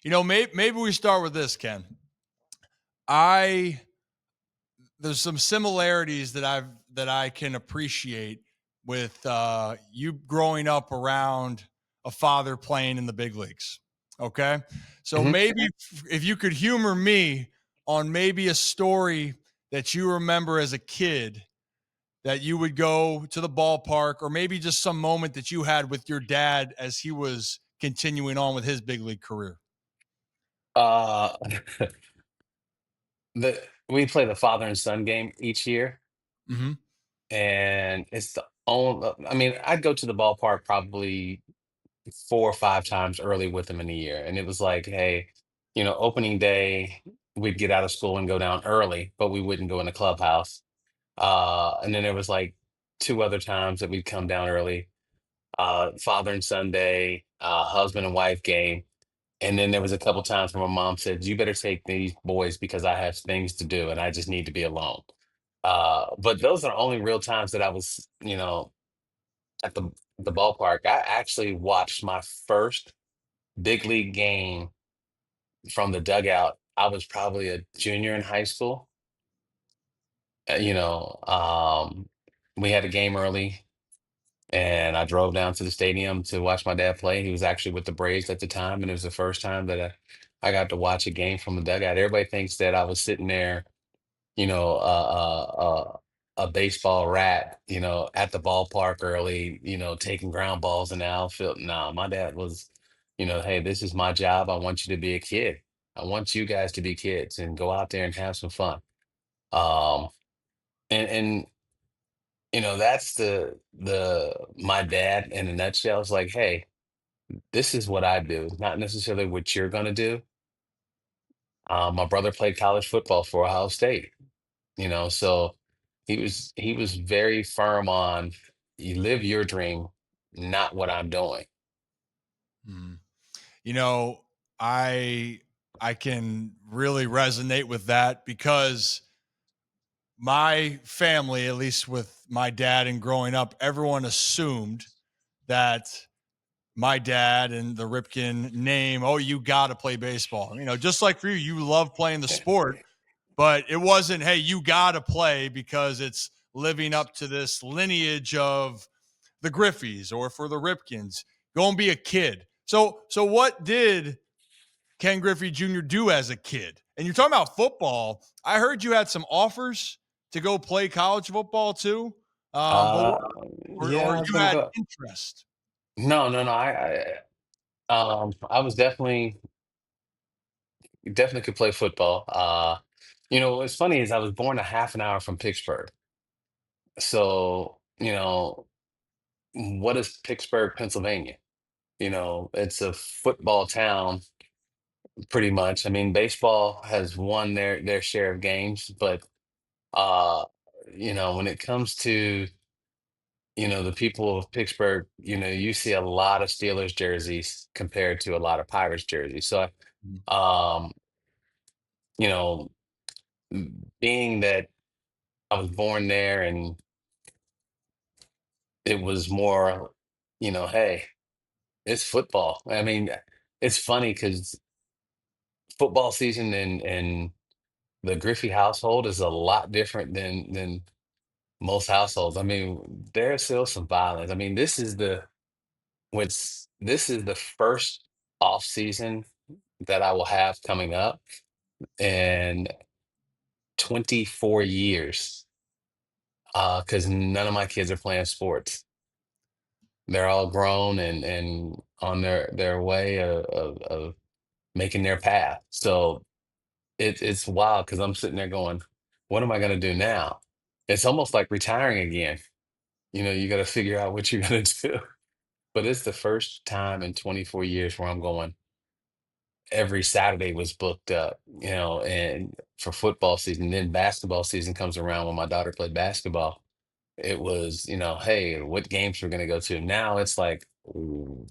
Maybe we start with this, Ken. I There's some similarities that I can appreciate with you growing up around a father playing in the big leagues. Okay, so Mhm. maybe if you could humor me on maybe a story that you remember as a kid that you would go to the ballpark, or maybe just some moment that you had with your dad as he was continuing on with his big league career. Uh, we play the father and son game each year, Hmm. and it's the only. I mean, I'd go to the ballpark probably 4 or 5 times early with him in a year, and it was like, hey, opening day, we'd get out of school and go down early, but we wouldn't go in the clubhouse. And then there was like 2 other times that we'd come down early. Father and son day, husband and wife game. And then there was a couple times where my mom said, "You better take these boys because I have things to do and I just need to be alone." But those are the only real times that I was, at the ballpark. I actually watched my first big league game from the dugout. I was probably a junior in high school. Uh, you know, um, we had a game early, and I drove down to the stadium to watch my dad play. He was actually with the Braves at the time, and it was the first time that I got to watch a game from the dugout. Everybody thinks that I was sitting there, you know, uh, uh, uh, a baseball rat, at the ballpark early, taking ground balls in the outfield. No, my dad was, hey, this is my job. I want you to be a kid. I want you guys to be kids and go out there and have some fun. Um, and that's the my dad in a nutshell. It's like, hey, this is what I do, not necessarily what you're gonna do. My brother played college football for Ohio State, so he was very firm on you live your dream, not what I'm doing. Mhm. You know, I I can really resonate with that because my family, at least with my dad and growing up, everyone assumed that my dad and the Ripken name, oh, you got to play baseball. Just like for you, you love playing the sport, but it wasn't, hey, you got to play because it's living up to this lineage of the Griffeys or for the Ripkins. Go and be a kid. So what did Ken Griffey Jr. do as a kid? And you're talking about football. I heard you had some offers to go play college football too, but Uh, or yeah, I was you gonna had go. interest. No, no, no. I was definitely could play football. What's funny is I was born a half an hour from Pittsburgh. So, what is Pittsburgh, Pennsylvania? It's a football town pretty much. I mean, baseball has won their share of games, but uh, when it comes to, the people of Pittsburgh, you see a lot of Steelers jerseys compared to a lot of Pirates jerseys. So, Mhm. um, you know, being that I was born there and it was more, hey, it's football. I mean, it's funny because football season and the Griffey household is a lot different than most households. I mean, there's still some violence. I mean, this is the first off season that I will have coming up in 24 years. Because none of my kids are playing sports. They're all grown and on their way of making their path. So it's wild because I'm sitting there going, what am I gonna do now? It's almost like retiring again. You got to figure out what you're gonna do. But it's the first time in 24 years where I'm going, every Saturday was booked up, and for football season. Then basketball season comes around when my daughter played basketball. It was, hey, what games we're gonna go to. Now it's like, ooh,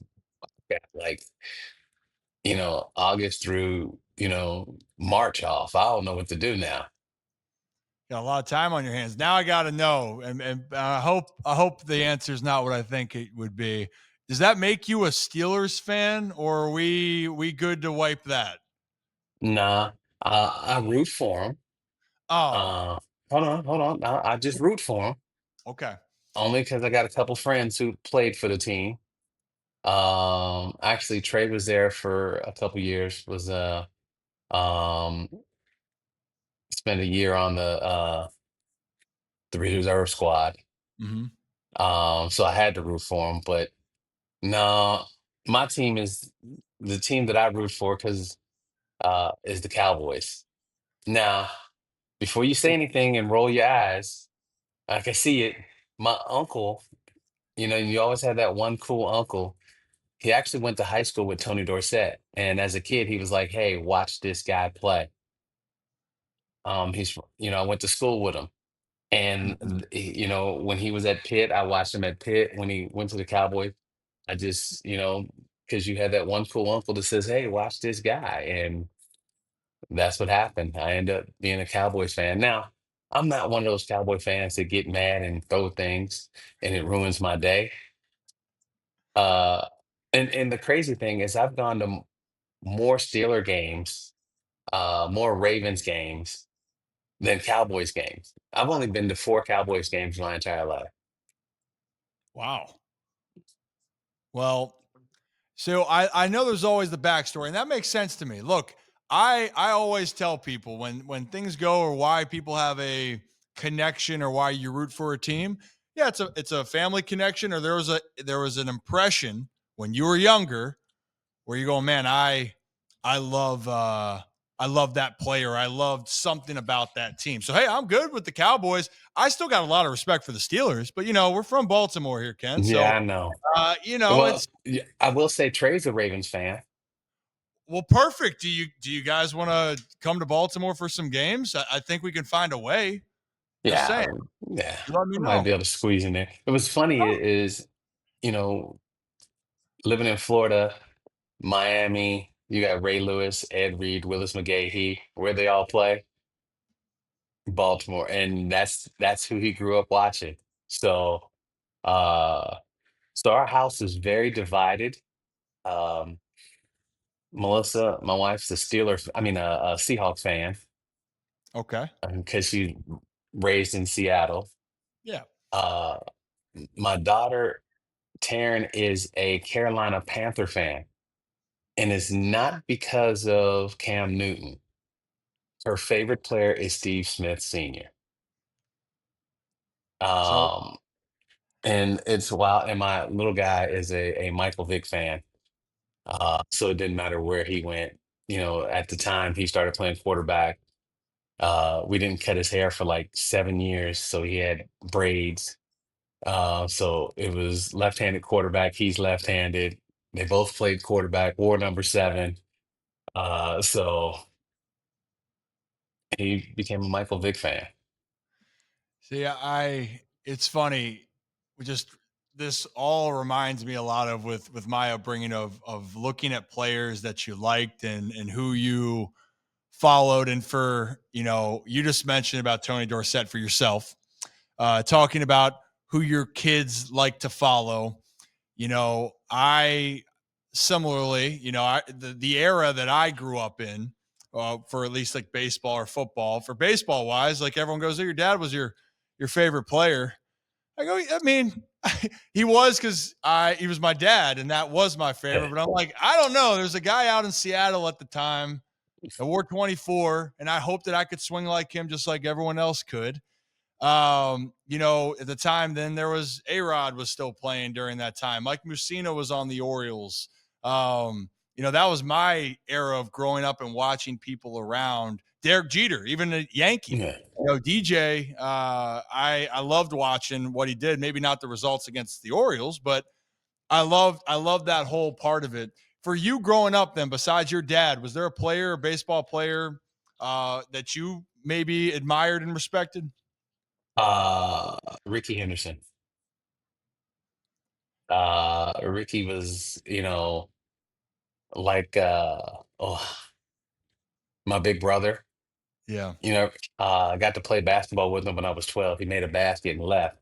yeah, like, August through, March off. I don't know what to do now. Got a lot of time on your hands. Now I got to know, and I hope the answer is not what I think it would be. Does that make you a Steelers fan, or are we good to wipe that? Nah, I root for him. Oh, Uh, hold on. I just root for him okay. only because I got a couple friends who played for the team. Actually, Trey was there for a couple years. Was um spent a year on the reserve squad. Mhm. So I had to root for him. But no, my team is the team that I root for because is the Cowboys. Now, before you say anything and roll your eyes, I can see it. My uncle, you always have that one cool uncle. He actually went to high school with Tony Dorsett, and as a kid, he was like, "Hey, watch this guy play." I went to school with him, and Mhm. when he was at Pitt, I watched him at Pitt. When he went to the Cowboys, I just, because you had that one cool uncle that says, "Hey, watch this guy," and that's what happened. I ended up being a Cowboys fan. Now, I'm not one of those Cowboy fans that get mad and throw things, and it ruins my day. Uh, and the crazy thing is, I've gone to more Steeler games, more Ravens games than Cowboys games. I've only been to 4 Cowboys games my entire life. Wow. Well, so I know there's always the backstory, and that makes sense to me. Look, I always tell people when things go or why people have a connection or why you root for a team. Yeah, it's a family connection, or there was an impression when you were younger where you go, man, I love I love that player. I loved something about that team. So hey, I'm good with the Cowboys. I still got a lot of respect for the Steelers, but we're from Baltimore here, Ken. Yeah, So I know. it's Well, I will say Trey's a Ravens fan. well, perfect. Do you guys want to come to Baltimore for some games? I think we can find a way. Just Yeah, saying. yeah, You let me I might know. be able to squeeze in there. It was funny is, you know, living in Florida, Miami, you got Ray Lewis, Ed Reed, Willis McGahee, where they all play, Baltimore, and that's who he grew up watching. So, uh, so our house is very divided. Um, Melissa, my wife's a a Seahawks fan Okay. because she raised in Seattle. Yeah. Uh, my daughter Taryn is a Carolina Panther fan, and it's not because of Cam Newton. Her favorite player is Steve Smith Sr. So Um, and it's wild. And my little guy is a Michael Vick fan. So it didn't matter where he went. At the time he started playing quarterback. We didn't cut his hair for like 7 years, so he had braids. So it was left-handed quarterback. He's left-handed. They both played quarterback, wore number 7. So he became a Michael Vick fan. see, it's funny. We just this all reminds me a lot of with my upbringing of looking at players that you liked and who you followed. And for you just mentioned about Tony Dorsett for yourself, talking about who your kids like to follow. I similarly, the era that I grew up in, for at least like baseball or football. For baseball wise, like everyone goes, "Oh, your dad was your favorite player." I go, I mean, he was because I he was my dad, and that was my favorite. But I'm like, I don't know. There's a guy out in Seattle at the time that wore 24, and I hoped that I could swing like him, just like everyone else could. At the time then there was A-Rod was still playing during that time. Mike Mussina was on the Orioles. That was my era of growing up and watching people around. Derek Jeter, even a Yankee. Yeah. DJ, I loved watching what he did. Maybe not the results against the Orioles, but I loved that whole part of it. For you growing up then, besides your dad, was there a player, a baseball player, that you maybe admired and respected? Ricky Henderson. Ricky was, like my big brother. Yeah. I got to play basketball with him when I was 12. He made a basket and left.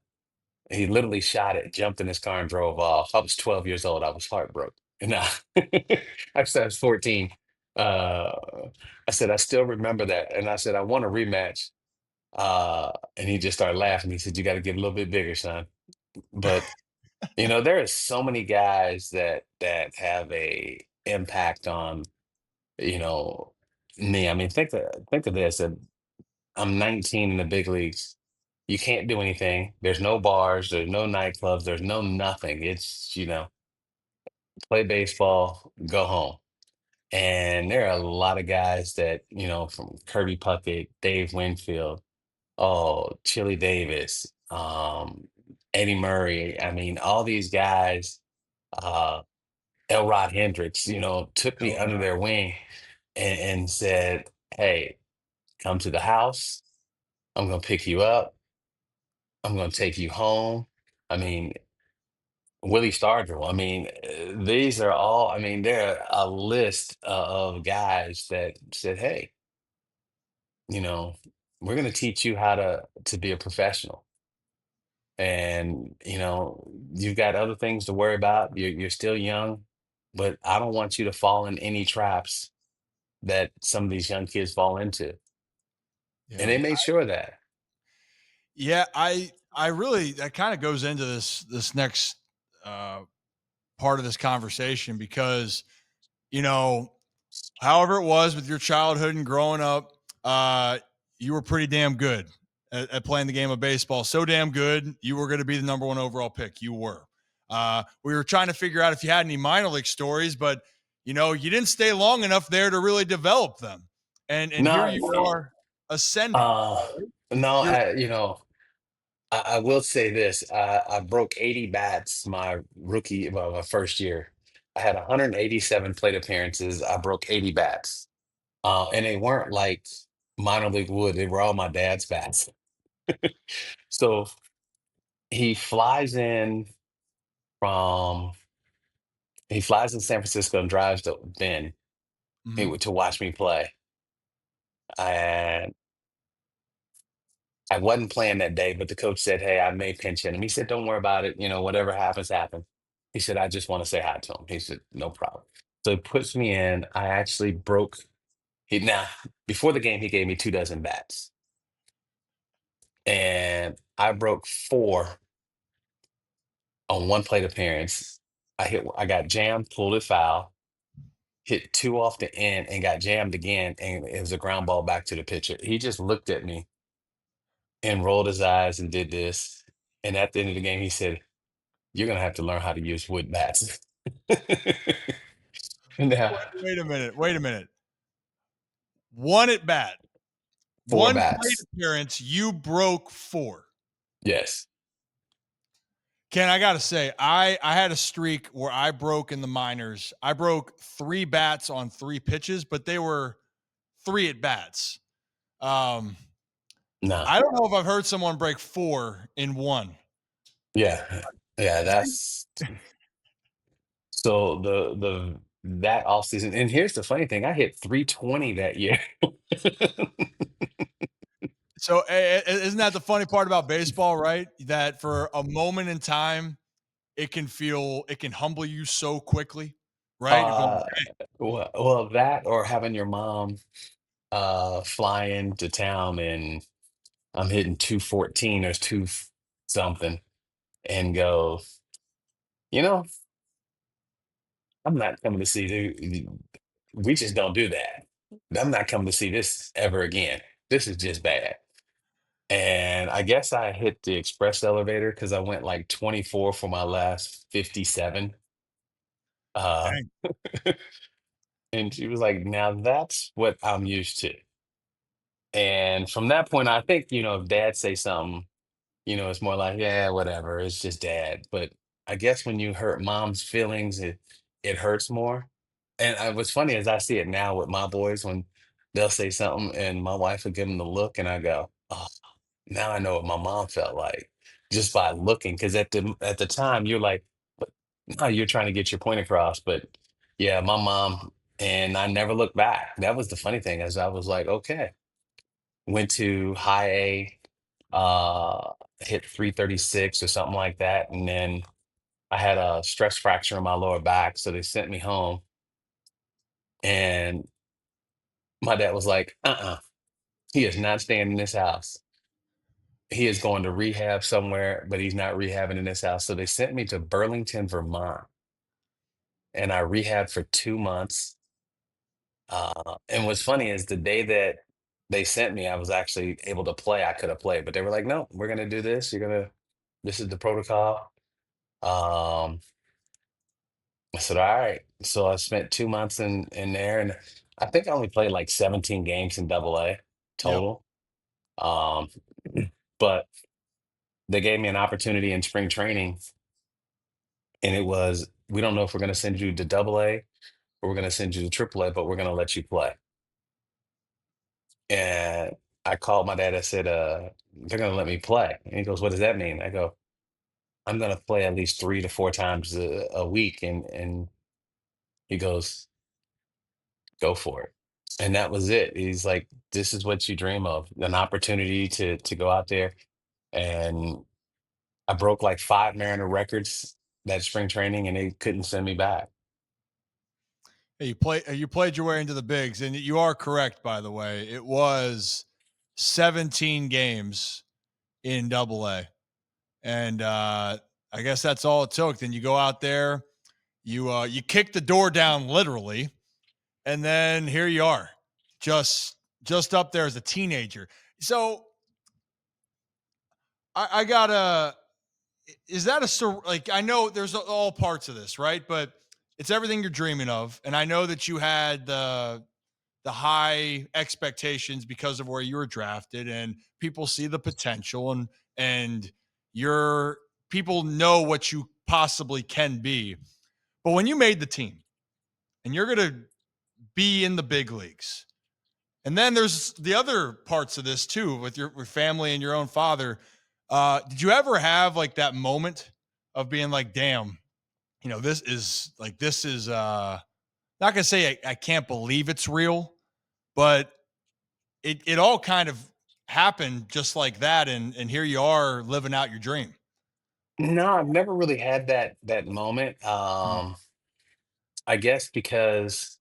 He literally shot it, jumped in his car, and drove off. I was 12 years old. I was heartbroken. And I said I was 14. Uh, I said, I still remember that. And I said, I want a rematch. And he just started laughing. He said, you got to get a little bit bigger, son. But there are so many guys that have a impact on, you know, me. I mean, think of this. I'm 19 in the big leagues. You can't do anything. There's no bars, there's no nightclubs, there's no nothing. It's, play baseball, go home. And there are a lot of guys that, from Kirby Puckett, Dave Winfield, oh, Chili Davis, Eddie Murray. I mean, all these guys, uh, Elrod Hendricks, took me Oh, under their wing and said, hey, come to the house. I'm going to pick you up. I'm going to take you home. I mean, Willie Stargell. I mean, these are all, I mean, they're a list of guys that said, hey, you know, we're going to teach you how to be a professional. And, you've got other things to worry about. You're still young, but I don't want you to fall in any traps that some of these young kids fall into. And yeah. they made sure of that. Yeah, I really that kind of goes into this next uh part of this conversation because, you know, however it was with your childhood and growing up, uh, you were pretty damn good at playing the game of baseball. So damn good, you were going to be the number one overall pick. You were. We were trying to figure out if you had any minor league stories, but you didn't stay long enough there to really develop them. And here No, you are ascending. uh, no, You're I will say this. I broke 80 bats my first year. I had 187 plate appearances. I broke 80 bats. And they weren't like minor league wood. They were all my dad's bats. So he flies in from he flies in San Francisco and drives to Bend mhm. to watch me play. And I wasn't playing that day, but the coach said, hey, I may pinch hit him. He said, don't worry about it. Whatever happens, happen. He said, I just want to say hi to him. He said, no problem. So he puts me in. I actually broke. Now, before the game, he gave me 2 dozen bats. And I broke four on one plate appearance. I got jammed, pulled it foul, hit two off the end, and got jammed again. And it was a ground ball back to the pitcher. He just looked at me and rolled his eyes and did this. And at the end of the game, he said, you're gonna have to learn how to use wood bats. Now, Wait a minute. Wait a minute. One at bat, four one plate bats. appearance. You broke four. Yes. Ken, I gotta say, I had a streak where I broke in the minors. I broke three bats on three pitches, but they were three at bats. Um, No. I don't know if I've heard someone break four in one. Yeah. Yeah. That's so the that off season. And here's the funny thing: I hit 320 that year. So isn't that the funny part about baseball, right? That for a moment in time, it can humble you so quickly, right? Of going, uh, well, that or having your mom fly into town and I'm hitting 214 or something and go, you know, I'm not coming to see we just don't do that. I'm not coming to see this ever again. This is just bad. And I guess I hit the express elevator because I went like 24 for my last 57. Uh, dang. and she was like, now that's what I'm used to. And from that point, I think, if dad say something, it's more like, yeah, whatever. It's just dad. But I guess when you hurt mom's feelings, it hurts more. And what's funny is I see it now with my boys when they'll say something and my wife will give them the look and I go, oh, now I know what my mom felt like just by looking. Because at the time you're like, but no, you're trying to get your point across. But yeah, my mom and I never looked back. That was the funny thing, is I was like, okay, went to high A, hit 336 or something like that. And then I had a stress fracture in my lower back. So they sent me home. And my dad was like, he is not staying in this house. He is going to rehab somewhere, but he's not rehabbing in this house. So they sent me to Burlington, Vermont, and I rehabbed for 2 months. And what's funny is the day that they sent me, I was actually able to play. I could have played, but they were like, "No, we're gonna do this. This is the protocol." Um, I said, "All right." So I spent 2 months in there, and I think I only played like 17 games in Double A Yep. total. Um, but they gave me an opportunity in spring training, and it was, "We don't know if we're gonna send you to Double A or we're gonna send you to Triple A, but we're gonna let you play." And I called my dad. I said, "They're gonna let me play." And he goes, "What does that mean?" I go, "I'm gonna play at least 3 to 4 times a week." And he goes, "Go for it." And that was it. He's like, "This is what you dream of, an opportunity to go out there." And I broke like 5 Mariner records that spring training, and they couldn't send me back. Hey, you played your way into the bigs, and you are correct, by the way. It was 17 games in Double A, and I guess that's all it took. Then you go out there, you kick the door down literally, and then here you are, just just up there as a teenager. So I gotta is that like I know there's all parts of this, right? But it's everything you're dreaming of, and I know that you had the high expectations because of where you were drafted, and people see the potential, and you're people know what you possibly can be. But when you made the team and you're going to be in the big leagues, and then there's the other parts of this too with your with family and your own father. Did you ever have like that moment of being like, damn, this is not gonna say I can't believe it's real, but it all kind of happened just like that, and here you are living out your dream. No, I've never really had that moment. Mhm. I guess because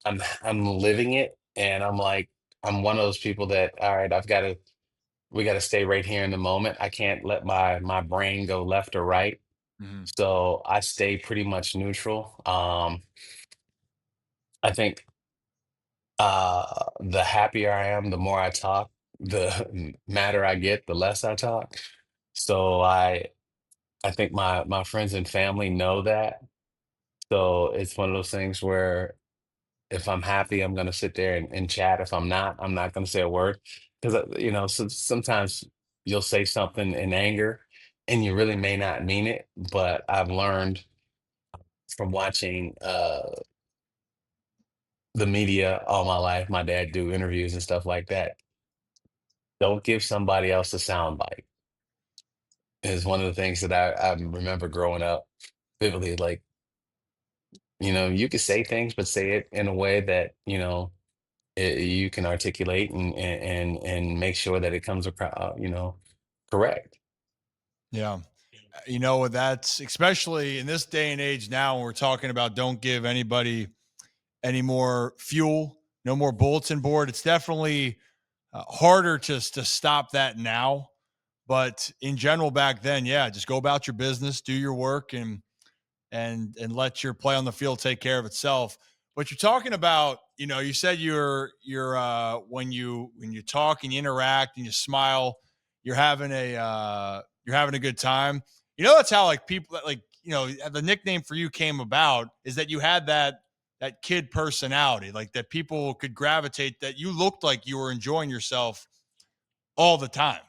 I'm living it, and I'm like, I'm one of those people that, all right, we got to stay right here in the moment. I can't let my brain go left or right. Mhm. So I stay pretty much neutral. I think the happier I am, the more I talk, the madder I get, the less I talk. So I think my friends and family know that. So it's one of those things where if I'm happy, I'm gonna sit there and chat. If I'm not gonna say a word because sometimes you'll say something in anger, and you really may not mean it. But I've learned from watching the media all my life, my dad do interviews and stuff like that. Don't give somebody else a soundbite. Is one of the things that I remember growing up vividly. Like, you could say things, but say it in a way that you can articulate and make sure that it comes across, correct. Yeah. That's especially in this day and age now when we're talking about don't give anybody any more fuel, no more bulletin board. It's definitely harder to stop that now. But in general, back then, yeah, just go about your business, do your work, and let your play on the field take care of itself. But you're talking about, you said you're when you talk and you interact and you smile, you're having a good time. That's how like people like the nickname for you came about is that you had that kid personality, like that people could gravitate, that you looked like you were enjoying yourself all the time.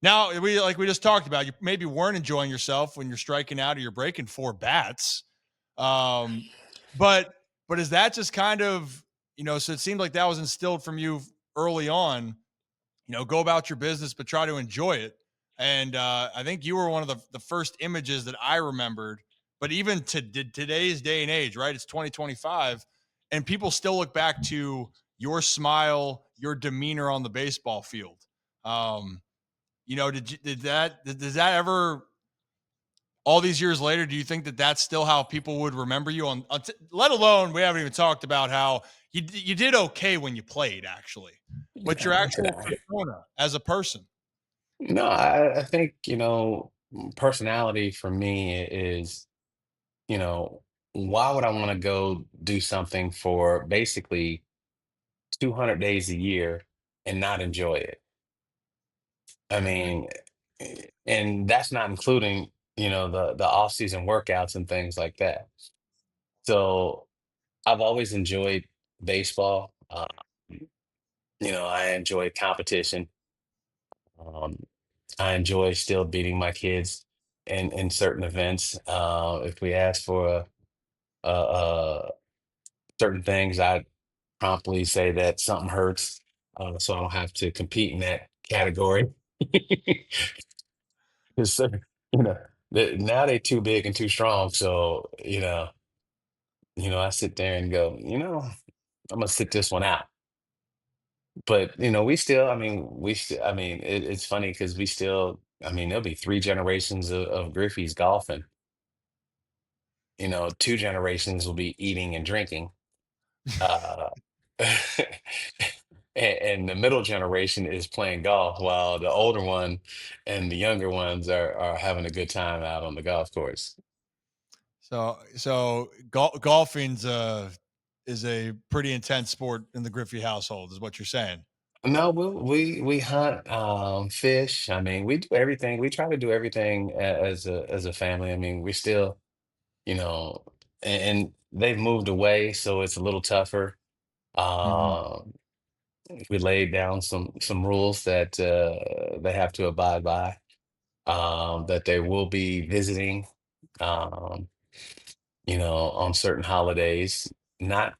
Now, we just talked about, you maybe weren't enjoying yourself when you're striking out or you're breaking four bats. Um, but but is that just kind of, so it seemed like that was instilled from you early on, go about your business, but try to enjoy it. And I think you were one of the first images that I remembered. But even to today's day and age, right? It's 2025, and people still look back to your smile, your demeanor on the baseball field. Um, does that ever, all these years later, do you think that that's still how people would remember you let alone, we haven't even talked about how you did okay when you played actually, but your Yeah, actual persona as a person. no, I think, personality for me is, you know, why would I want to go do something for basically 200 days a year and not enjoy it? I mean, and that's not including, the off-season workouts and things like that. So I've always enjoyed baseball. I enjoy competition. Um, I enjoy still beating my kids in certain events. If we ask for a certain things, I promptly say that something hurts, so I don't have to compete in that category. Because now they too big and too strong. So I sit there and go, I'm gonna sit this one out. But we still, I mean, it's funny because we still, I mean, there'll be three generations of Griffey's golfing. Two generations will be eating and drinking. Uh, and the middle generation is playing golf, while the older one and the younger ones are having a good time out on the golf course. Golfing's is a pretty intense sport in the Griffey household, is what you're saying. No, we hunt, fish. I mean, we do everything. We try to do everything as a family. I mean, we still, you know, and they've moved away, so it's a little tougher. Mhm. Um, we laid down some rules that they have to abide by. That they will be visiting, um, on certain holidays. Not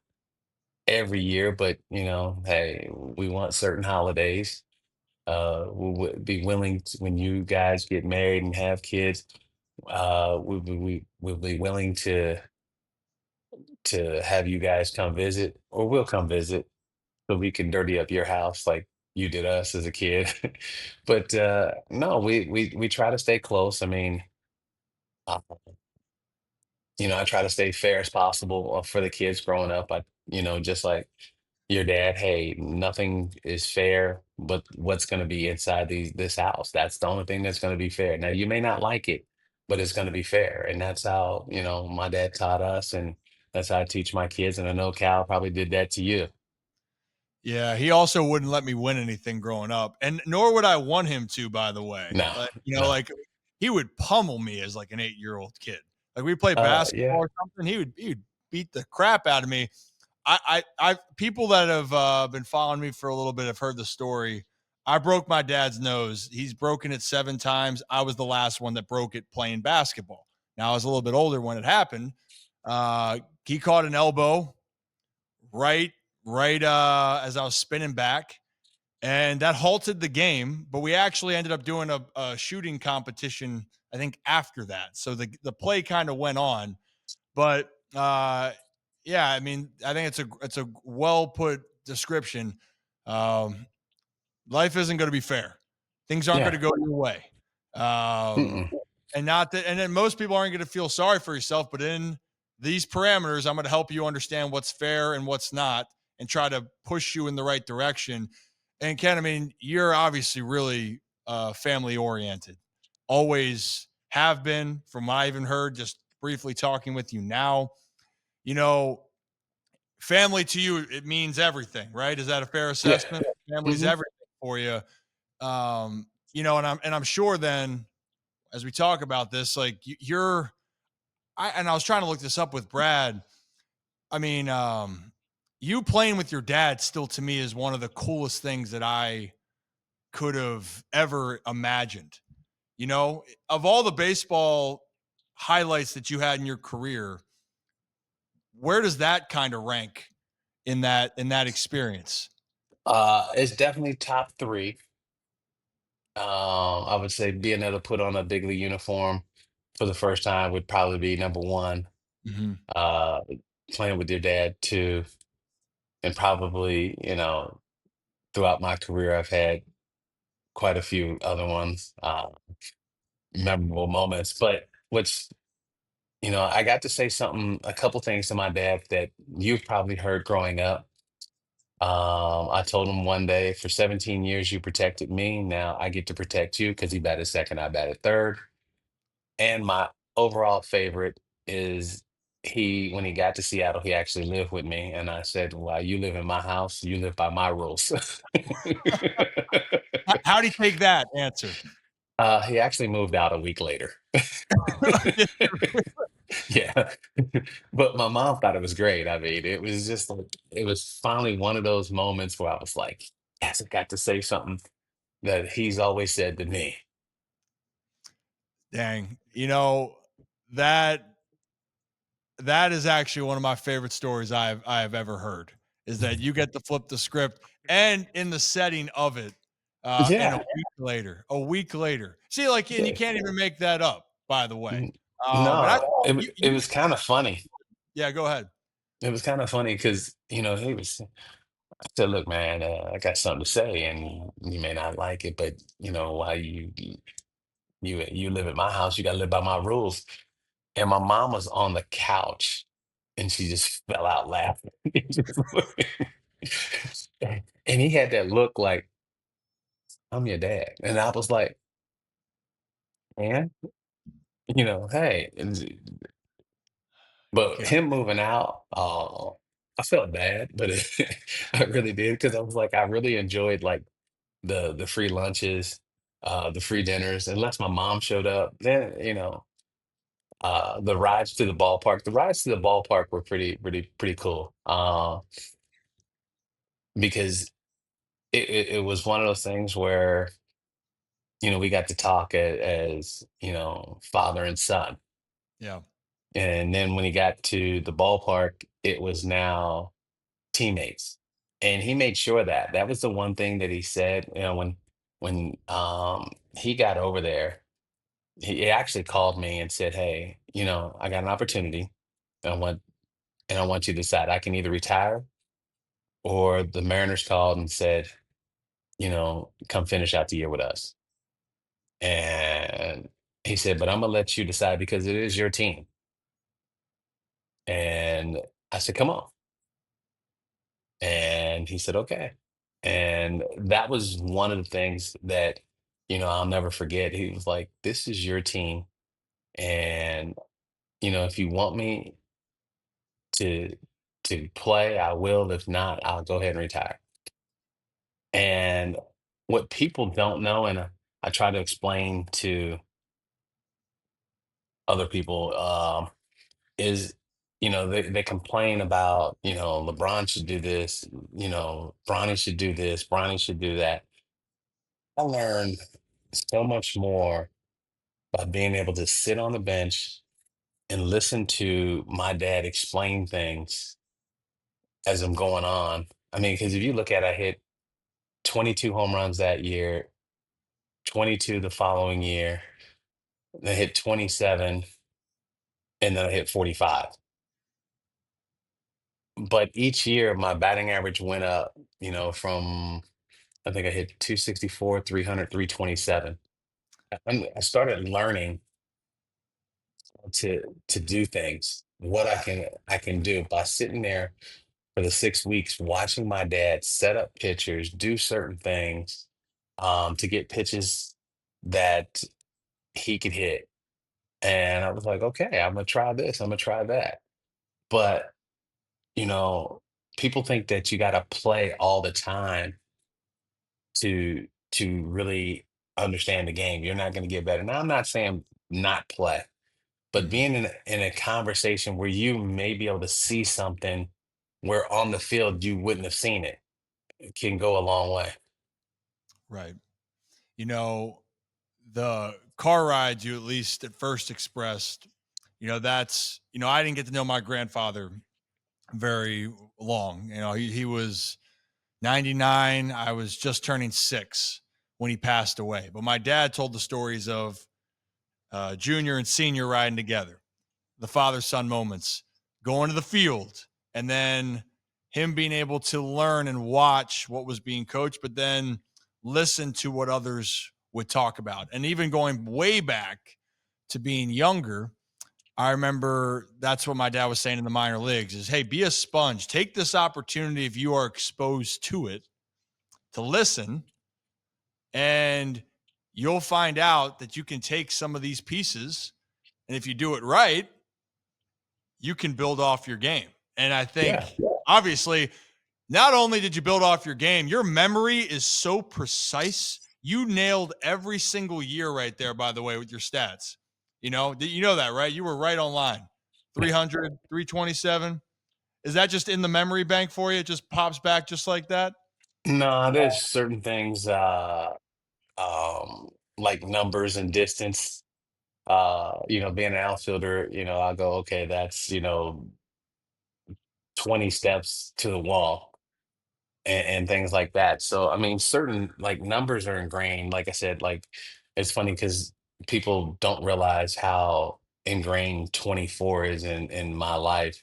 every year, but hey, we want certain holidays. We would be willing to, when you guys get married and have kids, we'll be willing to have you guys come visit, or we'll come visit, so we can dirty up your house like you did us as a kid. But no, we try to stay close. I mean, uh, I try to stay fair as possible for the kids growing up. Just like your dad, hey, nothing is fair, but what's going to be inside this house? That's the only thing that's going to be fair. Now, you may not like it, but it's going to be fair. And that's how, my dad taught us, and that's how I teach my kids. And I know Cal probably did that to you. Yeah, he also wouldn't let me win anything growing up, and nor would I want him to, by the way. No, no. Like, he would pummel me as, like, an 8-year-old kid. Like, we play basketball Yeah. or something, he would beat the crap out of me. I people that have, been following me for a little bit have heard the story. I broke my dad's nose. He's broken it 7 times. I was the last one that broke it playing basketball. Now, I was a little bit older when it happened. He caught an elbow right as I was spinning back, and that halted the game. But we actually ended up doing a shooting competition, I think, after that. So the play kind of went on, but yeah, I mean, I think it's a well put description. Um, Life isn't going to be fair. Things aren't going to Yeah. go your way. Um, Mm-mm. and not that, and then most people aren't going to feel sorry for yourself, but in these parameters, I'm going to help you understand what's fair and what's not and try to push you in the right direction. And Ken, I mean, you're obviously really family oriented, always have been, from what I even heard, just briefly talking with you now. You know, family to you, it means everything, right? Is that a fair Yeah. assessment? Family's Hmm. everything for you. And I'm sure then as we talk about this, like and I was trying to look this up with Brad. I mean, you playing with your dad still to me is one of the coolest things that I could have ever imagined. Of all the baseball highlights that you had in your career, where does that kind of rank in that experience? It's definitely top three. I would say being able to put on a big league uniform for the first time would probably be number one. Mhm. Uh, Playing with your dad too, and probably, throughout my career, I've had quite a few other ones, memorable moments. But I got to say a couple things to my dad that you've probably heard growing up. I told him one day, for 17 years, you protected me. Now I get to protect you because he batted second, I batted third. And my overall favorite is when he got to Seattle, he actually lived with me. And I said, "Well, you live in my house, you live by my rules." How'd he take that answer? He actually moved out a week later. Yeah. But my mom thought it was great. I mean, it was just like, it was finally one of those moments where I was like, yes, I got to say something that he's always said to me. Dang. That that is actually one of my favorite stories I have ever heard, is that you get to flip the script and in the setting of it, and Yeah. a week later. See, like, and you Yeah. can't even make that up, by the way. N- And I No, saw it you was kind of funny. yeah, go ahead. It was kind of funny because, I said, look, man, I got something to say and you may not like it, but while you live at my house, you got to live by my rules. And my mom was on the couch and she just fell out laughing. And he had that look like, I'm your dad. And I was like, man, hey. But Okay. him moving out, I felt bad, but I really did because I was like, I really enjoyed like the free lunches, the free dinners, unless my mom showed up. Then, the rides to the ballpark. The rides to the ballpark were pretty cool. Because it was one of those things where, we got to talk as, father and son. Yeah. And then when he got to the ballpark, it was now teammates. And he made sure that that was the one thing that he said, when he got over there, he actually called me and said, "Hey, I got an opportunity. And I want you to decide. I can either retire or the Mariners called and said, come finish out the year with us." And he said, "But I'm gonna let you decide because it is your team." And I said, "Come on." And he said, "Okay." And that was one of the things that, I'll never forget. He was like, "This is your team. And, if you want me to play, I will. If not, I'll go ahead and retire." And what people don't know, and I try to explain to other people, is, they complain about, LeBron should do this, Bronny should do this, Bronny should do that. I learned so much more by being able to sit on the bench and listen to my dad explain things as I'm going on. I mean, because if you look at it, I hit 22 home runs that year, 22 the following year, then I hit 27, and then I hit 45. But each year, my batting average went up, from I think I hit 264, 300, 327. I started learning to do things, what I can do by sitting there for the 6 weeks watching my dad set up pitchers, do certain things, to get pitches that he could hit. And I was like, okay, I'm gonna try this, I'm gonna try that. But you know, people think that you gotta play all the time to really understand the game. You're not gonna get better. Now, I'm not saying not play, but Mhm. being in a conversation where you may be able to see something where on the field you wouldn't have seen it, it can go a long way. Right. You know, the car rides you at least at first expressed, I didn't get to know my grandfather very long. He was 99. I was just turning 6 when he passed away. But my dad told the stories of junior and senior riding together, the father son moments, going to the field, and then him being able to learn and watch what was being coached, but then listen to what others would talk about. And even going way back to being younger, I remember that's what my dad was saying in the minor leagues is, hey, be a sponge. Take this opportunity if you are exposed to it to listen, and you'll find out that you can take some of these pieces, and if you do it right, you can build off your game. And I Yeah. think obviously not only did you build off your game, your memory is so precise. You nailed every single year right there, by the way, with your stats. You know that, right? You were right on line. 300, 327. Is that just in the memory bank for you? It just pops back just like that? No, there's certain things like numbers and distance. Being an outfielder, I go, okay, that's 20 steps to the wall and things like that. So I mean, certain like numbers are ingrained. Like I said, like it's funny because people don't realize how ingrained 24 is in my life.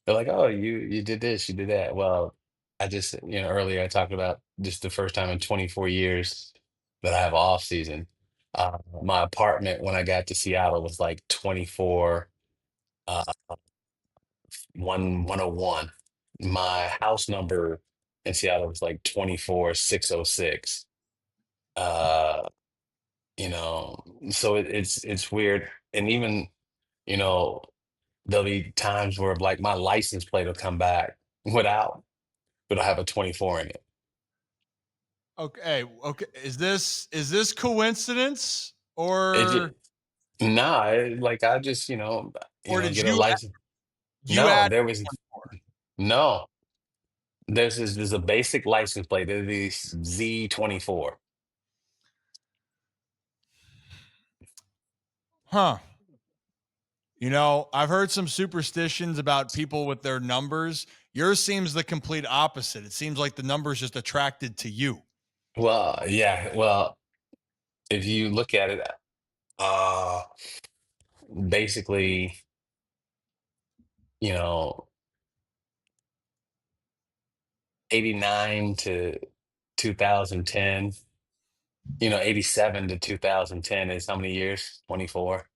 They're like, oh, you did this, you did that. Well, I just, earlier I talked about just the first time in 24 years that I have a off season. My apartment when I got to Seattle was like 24, 101. My house number in Seattle was like 24,606. Uh, so it's weird. And even, you know, there'll be times where like my license plate will come back without, but I have a 24 in it. Okay. Okay. Is this coincidence It just, or nah, like I just, did get a license. you No, add there was 24? no. There's a basic license plate. There's these Z24. Huh. I've heard some superstitions about people with their numbers. Yours seems the complete opposite. It seems like the number's just attracted to you. Well, yeah. Well, if you look at it, uh, basically, you know, 89 to 2010, 87 to 2010 is how many years? 24.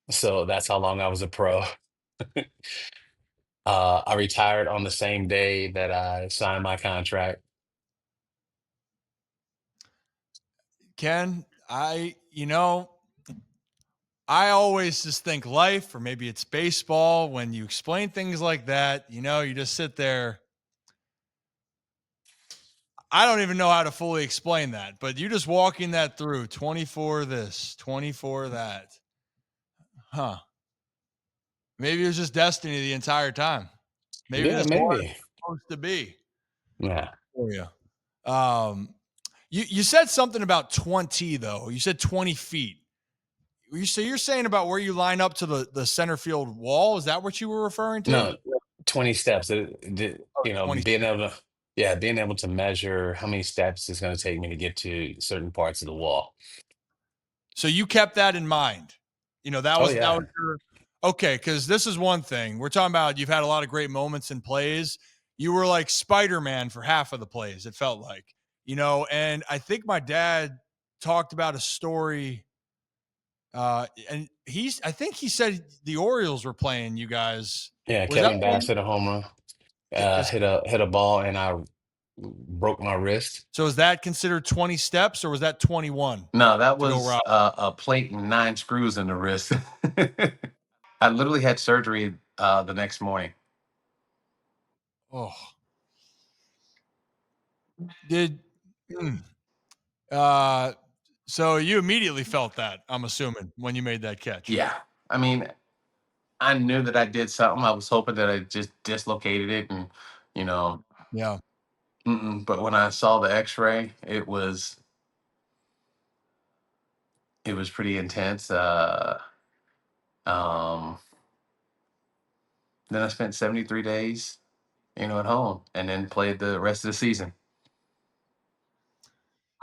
So that's how long I was a pro. I retired on the same day that I signed my contract. Ken, I always just think life, or maybe it's baseball, when you explain things like that, you just sit there. I don't even know how to fully explain that, but you just walking that through 24 this, 24 that. Huh. Maybe it was just destiny the entire time. Maybe Yeah, this was maybe. supposed to be Yeah. for you. Um, you said something about 20 though. You said 20 feet. So you're saying about where you line up to the center field wall? Is that what you were referring to? No, 20 steps. Oh, 20. Being able to measure how many steps it's going to take me to get to certain parts of the wall. So you kept that in mind. That Oh was that was yeah. your okay, because this is one thing. We're talking about you've had a lot of great moments and plays. You were like Spiderman for half of the plays, it felt like. And I think my dad talked about a story. And I think he said the Orioles were playing you guys. Yeah, Was that Kevin one? Bass hit a home run. Is, Hit a ball and I broke my wrist. so is that considered 20 steps or was that 21 No, that to go was route? a plate and 9 screws in the wrist. I literally had surgery the next morning. Oh, did mm, uh so you immediately felt that, I'm assuming, when you made that catch. Yeah. I mean, I knew that I did something. I was hoping that I just dislocated it and, you know, Yeah. but when I saw the x-ray, it was pretty intense. Um, then I spent 73 days, at home and then played the rest of the season.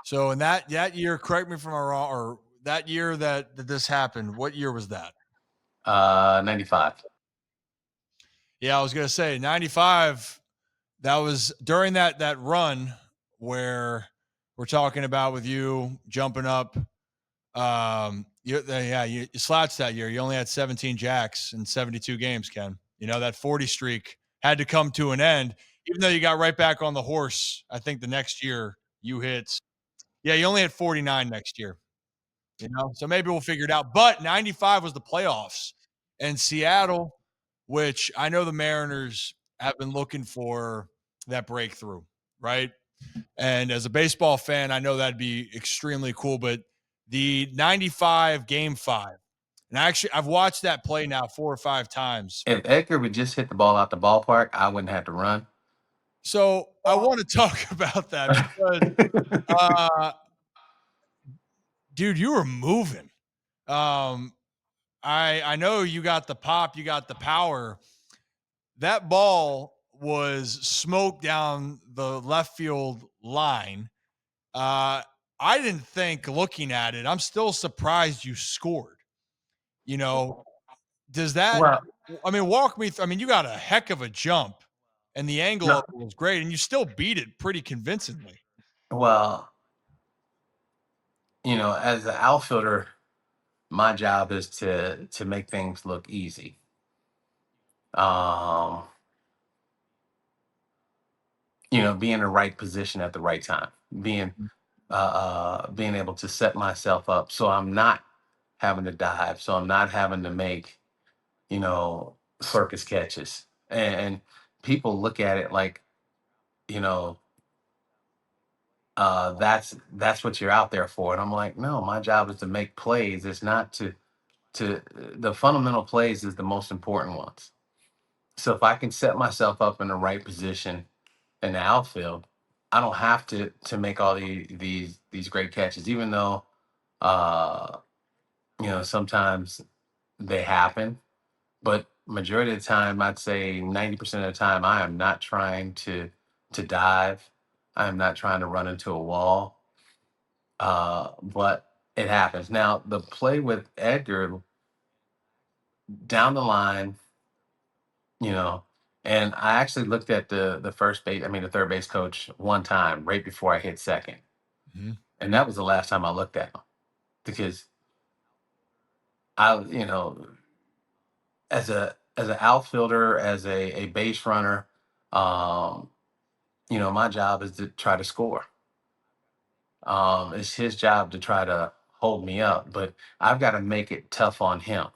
So in that year, correct me if I'm wrong, or that year that this happened, what year was that? 95. Yeah, I was gonna say 95. That was during that run where we're talking about with you jumping up. You slouched that year. You only had 17 jacks in 72 games, Ken. You know, that 40 streak had to come to an end, even though you got right back on the horse. I think the next year you hit, yeah, you only had 49 next year, you know, so maybe we'll figure it out. But 95 was the playoffs and Seattle, which I know the Mariners have been looking for that breakthrough, right? And as a baseball fan, I know that'd be extremely cool. But the 95 game five, and actually, I've watched that play now 4 or 5 times. If Edgar would just hit the ball out the ballpark, I wouldn't have to run. So I want to talk about that because, uh, dude, you were moving. Um, I know you got the pop, you got the power. That ball was smoked down the left field line. Uh, I didn't think looking at it, I'm still surprised you scored. You know, does that, Well, I mean, walk me through, I mean, you got a heck of a jump and the angle no, of it was great and you still beat it pretty convincingly. well, as an outfielder, my job is to make things look easy. Um, be in the right position at the right time, being able to set myself up so I'm not having to dive, so I'm not having to make circus catches, and people look at it like you know that's what you're out there for, and I'm like, no, my job is to make plays. It's not to the fundamental plays is the most important ones. So if I can set myself up in the right position in the outfield, I don't have to make all these great catches, even though uh, sometimes they happen. But majority of the time, I'd say 90% of the time, I am not trying to dive. I am not trying to run into a wall. But it happens. Now the play with Edgar down the line, you know, and I actually looked at the third base coach one time right before I hit second. Mhm. And that was the last time I looked at him because as an outfielder, as a base runner, um, my job is to try to score. It's his job to try to hold me up, but I've got to make it tough on him.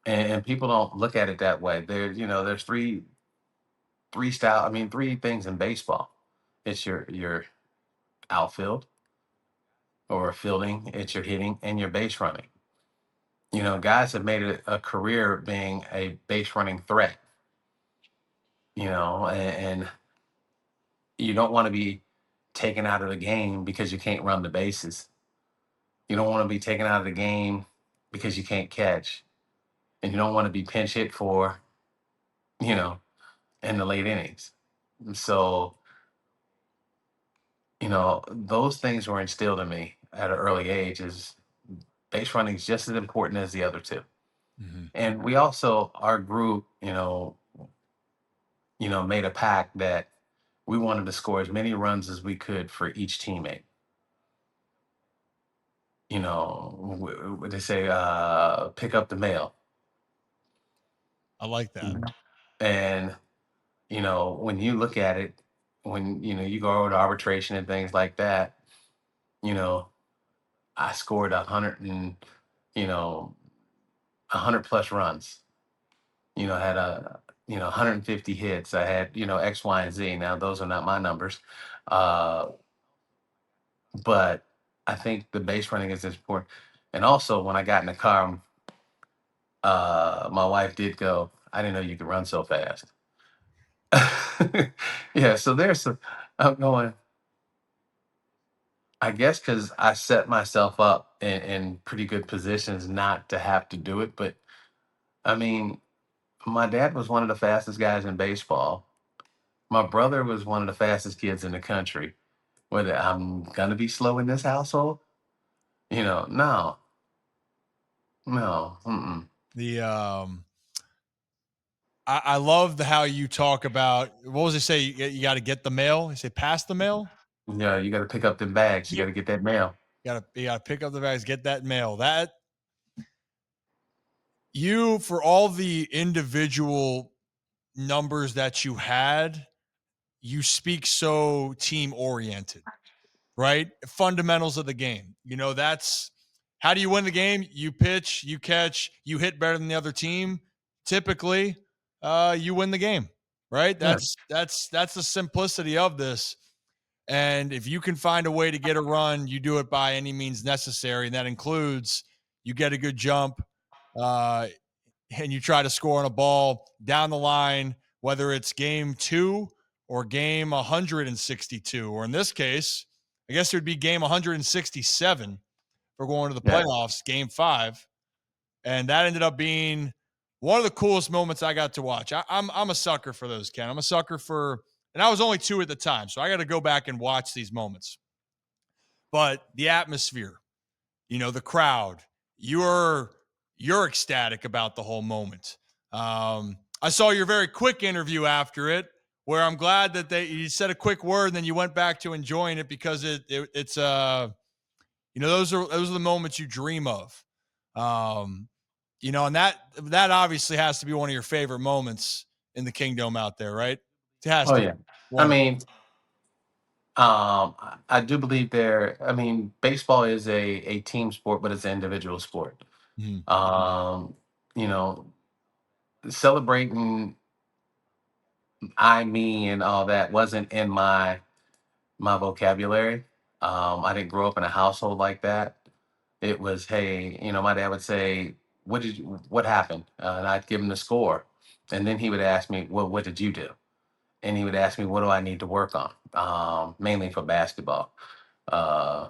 And people don't look at it that way. There's three things in baseball. It's your outfield or fielding, it's your hitting and your base running. Guys have made it a career being a base running threat, and you don't want to be taken out of the game because you can't run the bases. You don't want to be taken out of the game because you can't catch. And you don't want to be pinch hit for, you know, in the late innings. So, those things were instilled in me at an early age is base running is just as important as the other two. Mhm. And we also, our group, made a pact that we wanted to score as many runs as we could for each teammate. What they say, pick up the mail. I like that. Mhm. And, when you look at it, when, you go over to arbitration and things like that, you know, I scored 100 plus runs, had 150 hits. I had, X, Y, and Z. Now, those are not my numbers. Uh, but I think the base running is important. And also, when I got in the car, my wife did go, I didn't know you could run so fast. Yeah, so I'm going, I guess because I set myself up in pretty good positions not to have to do it. But I mean, my dad was one of the fastest guys in baseball. My brother was one of the fastest kids in the country. Whether I'm gonna be slow in this household, no, no, mm-mm. The, I love how you talk about, what was it say? You got to get the mail. You say pass the mail. Yeah, you got to pick up the bags. You got You to get that mail. gotta pick up the bags, get that mail. That you for all the individual numbers that you had, you speak so team oriented, right? Fundamentals of the game. That's how do you win the game? You pitch, you catch, you hit better than the other team. Typically, you win the game, right? Yeah. That's the simplicity of this. And if you can find a way to get a run, you do it by any means necessary. And that includes you get a good jump, uh, and you try to score on a ball down the line, whether it's game 2 or game 162, or in this case, I guess it would be game 167 for going to the Yeah. playoffs, game 5. And that ended up being one of the coolest moments I got to watch. I'm a sucker for those, Ken. I'm a sucker for, and I was only 2 at the time, so I got to go back and watch these moments. But the atmosphere, the crowd, you're ecstatic about the whole moment. I saw your very quick interview after it, where I'm glad that you said a quick word and then you went back to enjoying it, because it's those are the moments you dream of. And that obviously has to be one of your favorite moments in the Kingdom out there, right? It has Oh to yeah. be I one of mean, I do believe there. I mean, baseball is a team sport, but it's an individual sport. them. Um, you know, celebrating I, me, and all that wasn't in my vocabulary. I didn't grow up in a household like that. It was, hey, my dad would say, what happened? And I'd give him the score. And then he would ask me, well, what did you do? And he would ask me, what do I need to work on? Mainly for basketball. Uh,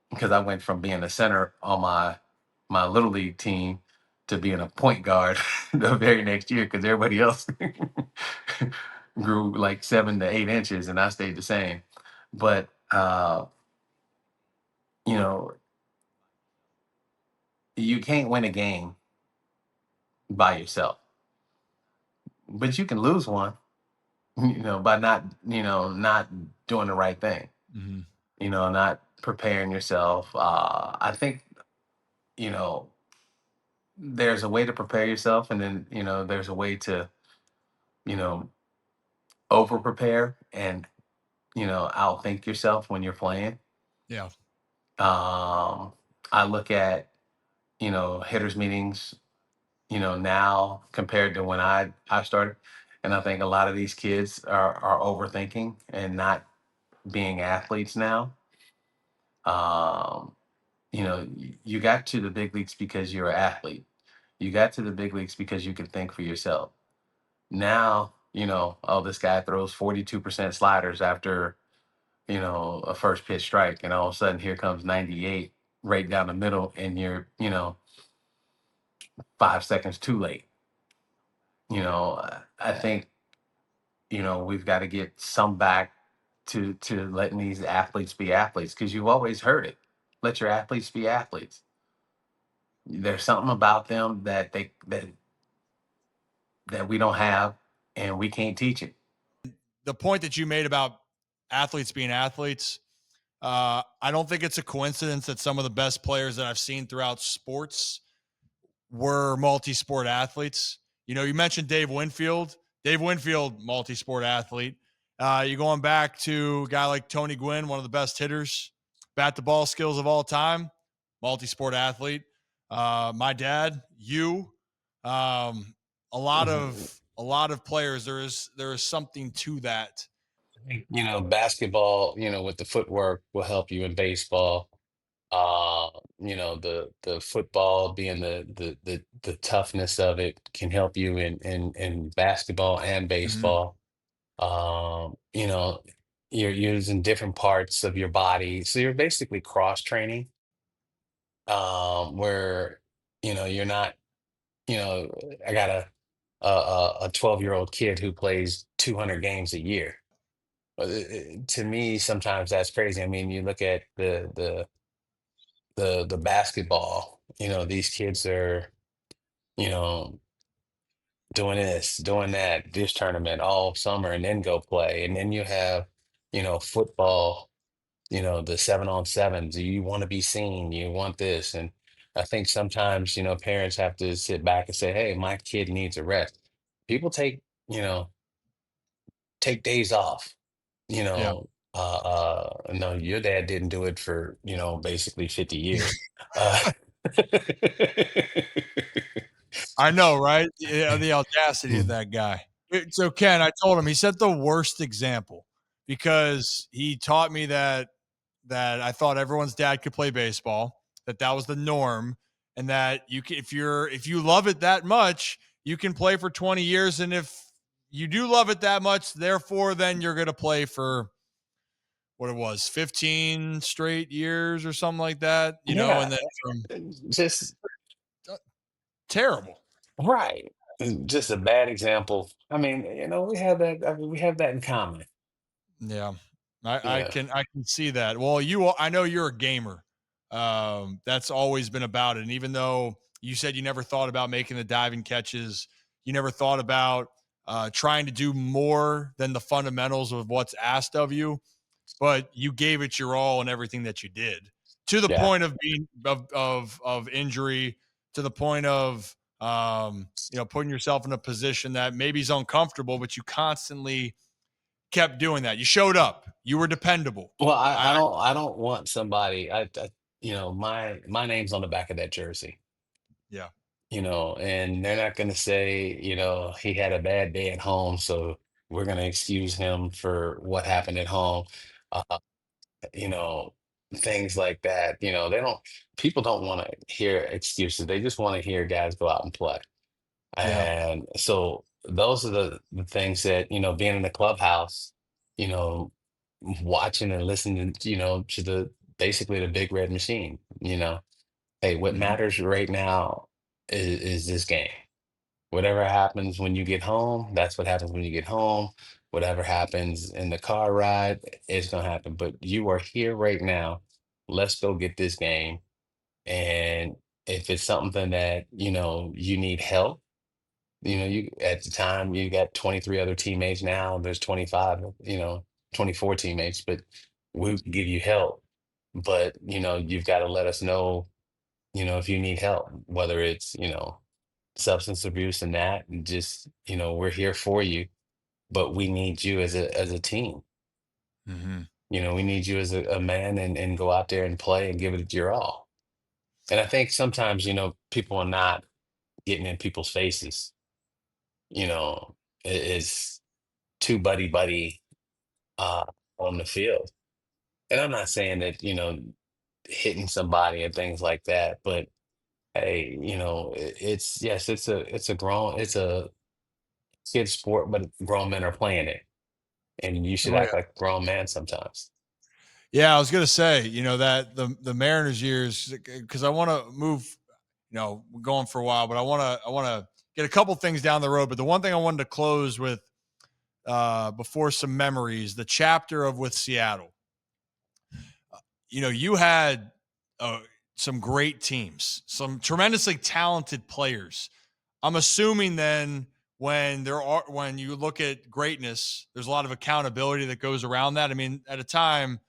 because I went from being a center on my little league team to being a point guard the very next year, because everybody else grew like 7 to 8 inches and I stayed the same. But you know, you can't win a game by yourself, but you can lose one, by not doing the right thing, Hmm. not preparing yourself. I think, you know, there's a way to prepare yourself, and then, there's a way to, you know, over prepare and, outthink yourself when you're playing. Yeah. Um, I look at, hitters meetings, now compared to when I started. And I think a lot of these kids are overthinking and not being athletes now. Um, you got to the big leagues because you're an athlete. You got to the big leagues because you can think for yourself. Now, oh, this guy throws 42% sliders after, a first pitch strike, and all of a sudden here comes 98 right down the middle, and you're, 5 seconds too late. I think, we've got to get some back to letting these athletes be athletes, because you've always heard it. Let your athletes be athletes. There's something about them that we don't have, and we can't teach it. The point that you made about athletes being athletes, I don't think it's a coincidence that some of the best players that I've seen throughout sports were multi-sport athletes. You mentioned Dave Winfield. Dave Winfield, multi-sport athlete. You going back to a guy like Tony Gwynn, one of the best hitters, bat the ball skills of all time, multi-sport athlete. My dad, um, a lot of players. There is something to that. Basketball, with the footwork will help you in baseball. The football being the toughness of it can help you in basketball and Mhm. baseball. You know, you're using different parts of your body. So you're basically cross training, where, you're not, you know, I got a 12-year-old kid who plays 200 games a year. To me, sometimes that's crazy. I mean, you look at the basketball, these kids are, you know, doing this, doing that, this tournament all summer, and then go play. And then you have, football, the 7-on-7s. You want to be seen, you want this. And I think sometimes, parents have to sit back and say, hey, my kid needs a rest. People you know, take days off, Yeah. no, your dad didn't do it for, basically 50 years. Uh, I know, right? Yeah, the audacity of that guy. So Ken, I told him he set the worst example because he taught me that I thought everyone's dad could play baseball, that was the norm, and that if you love it that much, you can play for 20 years, and if you do love it that much, therefore, then you're going to play for what it was, 15 straight years or something like that, yeah, and then from just uh, terrible. right. Just a bad example. I mean, we have that. I mean, we have that in common. Yeah. Yeah. I can see that. Well, I know you're a gamer. That's always been about it. And even though you said you never thought about making the diving catches, you never thought about trying to do more than the fundamentals of what's asked of you, but you gave it your all in everything that you did to the Yeah. point of being of injury, to the point of putting yourself in a position that maybe is uncomfortable, but you constantly kept doing that. You showed up. You were dependable. Well, I I don't want somebody. My name's on the back of that jersey. Yeah. And they're not going to say, he had a bad day at home, so we're going to excuse him for what happened at home. Uh, you know, Things like that. People don't want to hear excuses. They just want to hear guys go out and play. Yeah. And so those are the things that, being in the clubhouse, you know, watching and listening, to the basically the big red machine, hey, what Mhm. matters right now is this game. Whatever happens when you get home, that's what happens when you get home. Whatever happens in the car ride, it's gonna happen. But you are here right now. Let's go get this game. And if it's something that, you need help, you at the time you got 23 other teammates. Now there's 25, 24 teammates, but we can give you help. But, you've got to let us know, if you need help, whether it's, substance abuse and that, and just, we're here for you, but we need you as a team. Mhm. We need you as a man, and go out there and play and give it your all. And I think sometimes, people are not getting in people's faces, you know, is too buddy buddy uh on the field. And I'm not saying that, hitting somebody and things like that, but hey, it's yes, it's a kid sport, but grown men are playing it. And you should Oh, yeah. act like a grown man sometimes. Yeah, I was gonna say, that the Mariners years, because I want to move, we're going for a while, but I want to get a couple things down the road. But the one thing I wanted to close with before some memories, the chapter of with Seattle. You had uh, some great teams, some tremendously talented players. I'm assuming then when you look at greatness, there's a lot of accountability that goes around that. I mean, at a time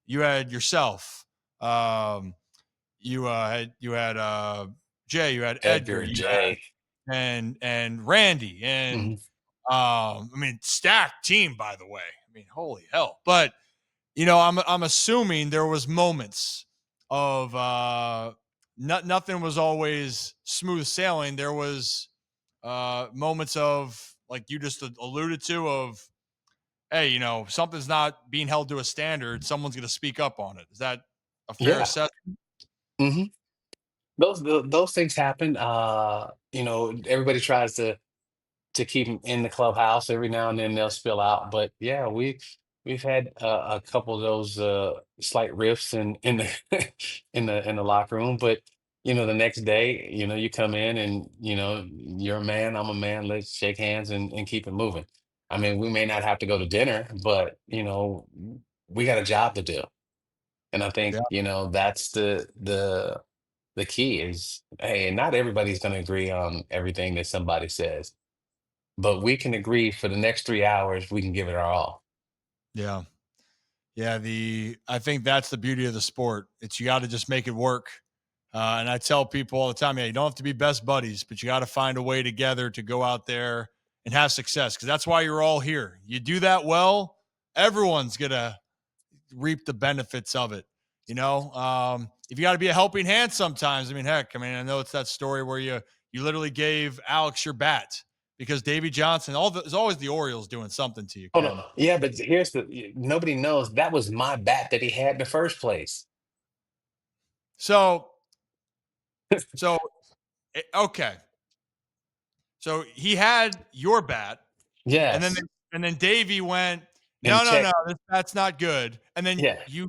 you had yourself, you had Jay, you had Edgar, Edgar, you had Jay. and Randy, and Mhm. I mean, stacked team, by the way. I mean, holy hell. But I'm assuming there was moments of nothing was always smooth sailing. There was moments of, like you just alluded to, of, hey, something's not being held to a standard. Someone's going to speak up on it. Is that a fair Yeah. assessment? hmm those things happen. Everybody tries to keep them in the clubhouse. Every now and then they'll spill out. But yeah, we've had a couple of those slight rifts in the in the locker room. But the next day, you come in and you're a man, I'm a man. Let's shake hands and keep it moving. I mean, we may not have to go to dinner, but we got a job to do. And I think Yeah. that's the key is, hey, not everybody's going to agree on everything that somebody says, but we can agree for the next 3 hours, we can give it our all. Yeah. Yeah, I think that's the beauty of the sport. It's you got to just make it work. And I tell people all the time, yeah, you don't have to be best buddies, but you got to find a way together to go out there and have success because that's why you're all here. You do that well, everyone's gonna reap the benefits of it. If you got to be a helping hand sometimes, I mean, heck, I mean, I know it's that story where you literally gave Alex your bat because Davy Johnson, there's always the Orioles doing something to you, Hold on. Ken. Yeah, but nobody knows that was my bat that he had in the first place. So, so okay, so he had your bat, and then Yes. and then Davy went, And no, no, no, check. that's not good, and then Yeah. you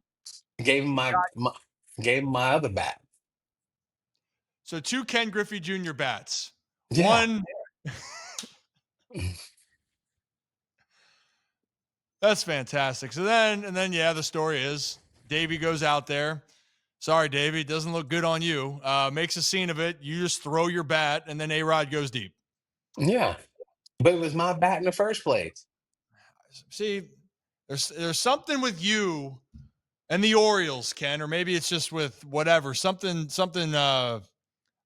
Gave him got gave him my other bat. so two Ken Griffey Jr. bats, Yeah. one. That's fantastic. Yeah, the story is Davey goes out there. Sorry, Davey, doesn't look good on you. Makes a scene of it. You just throw your bat, and then A Rod goes deep. Yeah. But it was my bat in the first place. See, there's something with you and the Orioles, Ken, or maybe it's just with whatever. Something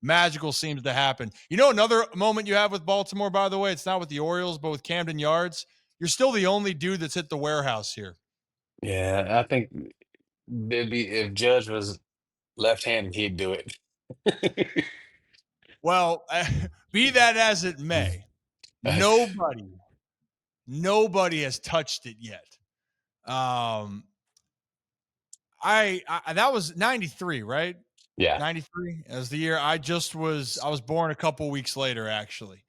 magical seems to happen. Another moment you have with Baltimore, by the way, it's not with the Orioles, but with Camden Yards. You're still the only dude that's hit the warehouse here. Yeah, I think if Judge was left-handed, he'd do it. Well, be that as it may, nobody, nobody has touched it yet. Um, I that was 93, right? Yeah. 93 as the year I was born a couple weeks later, actually.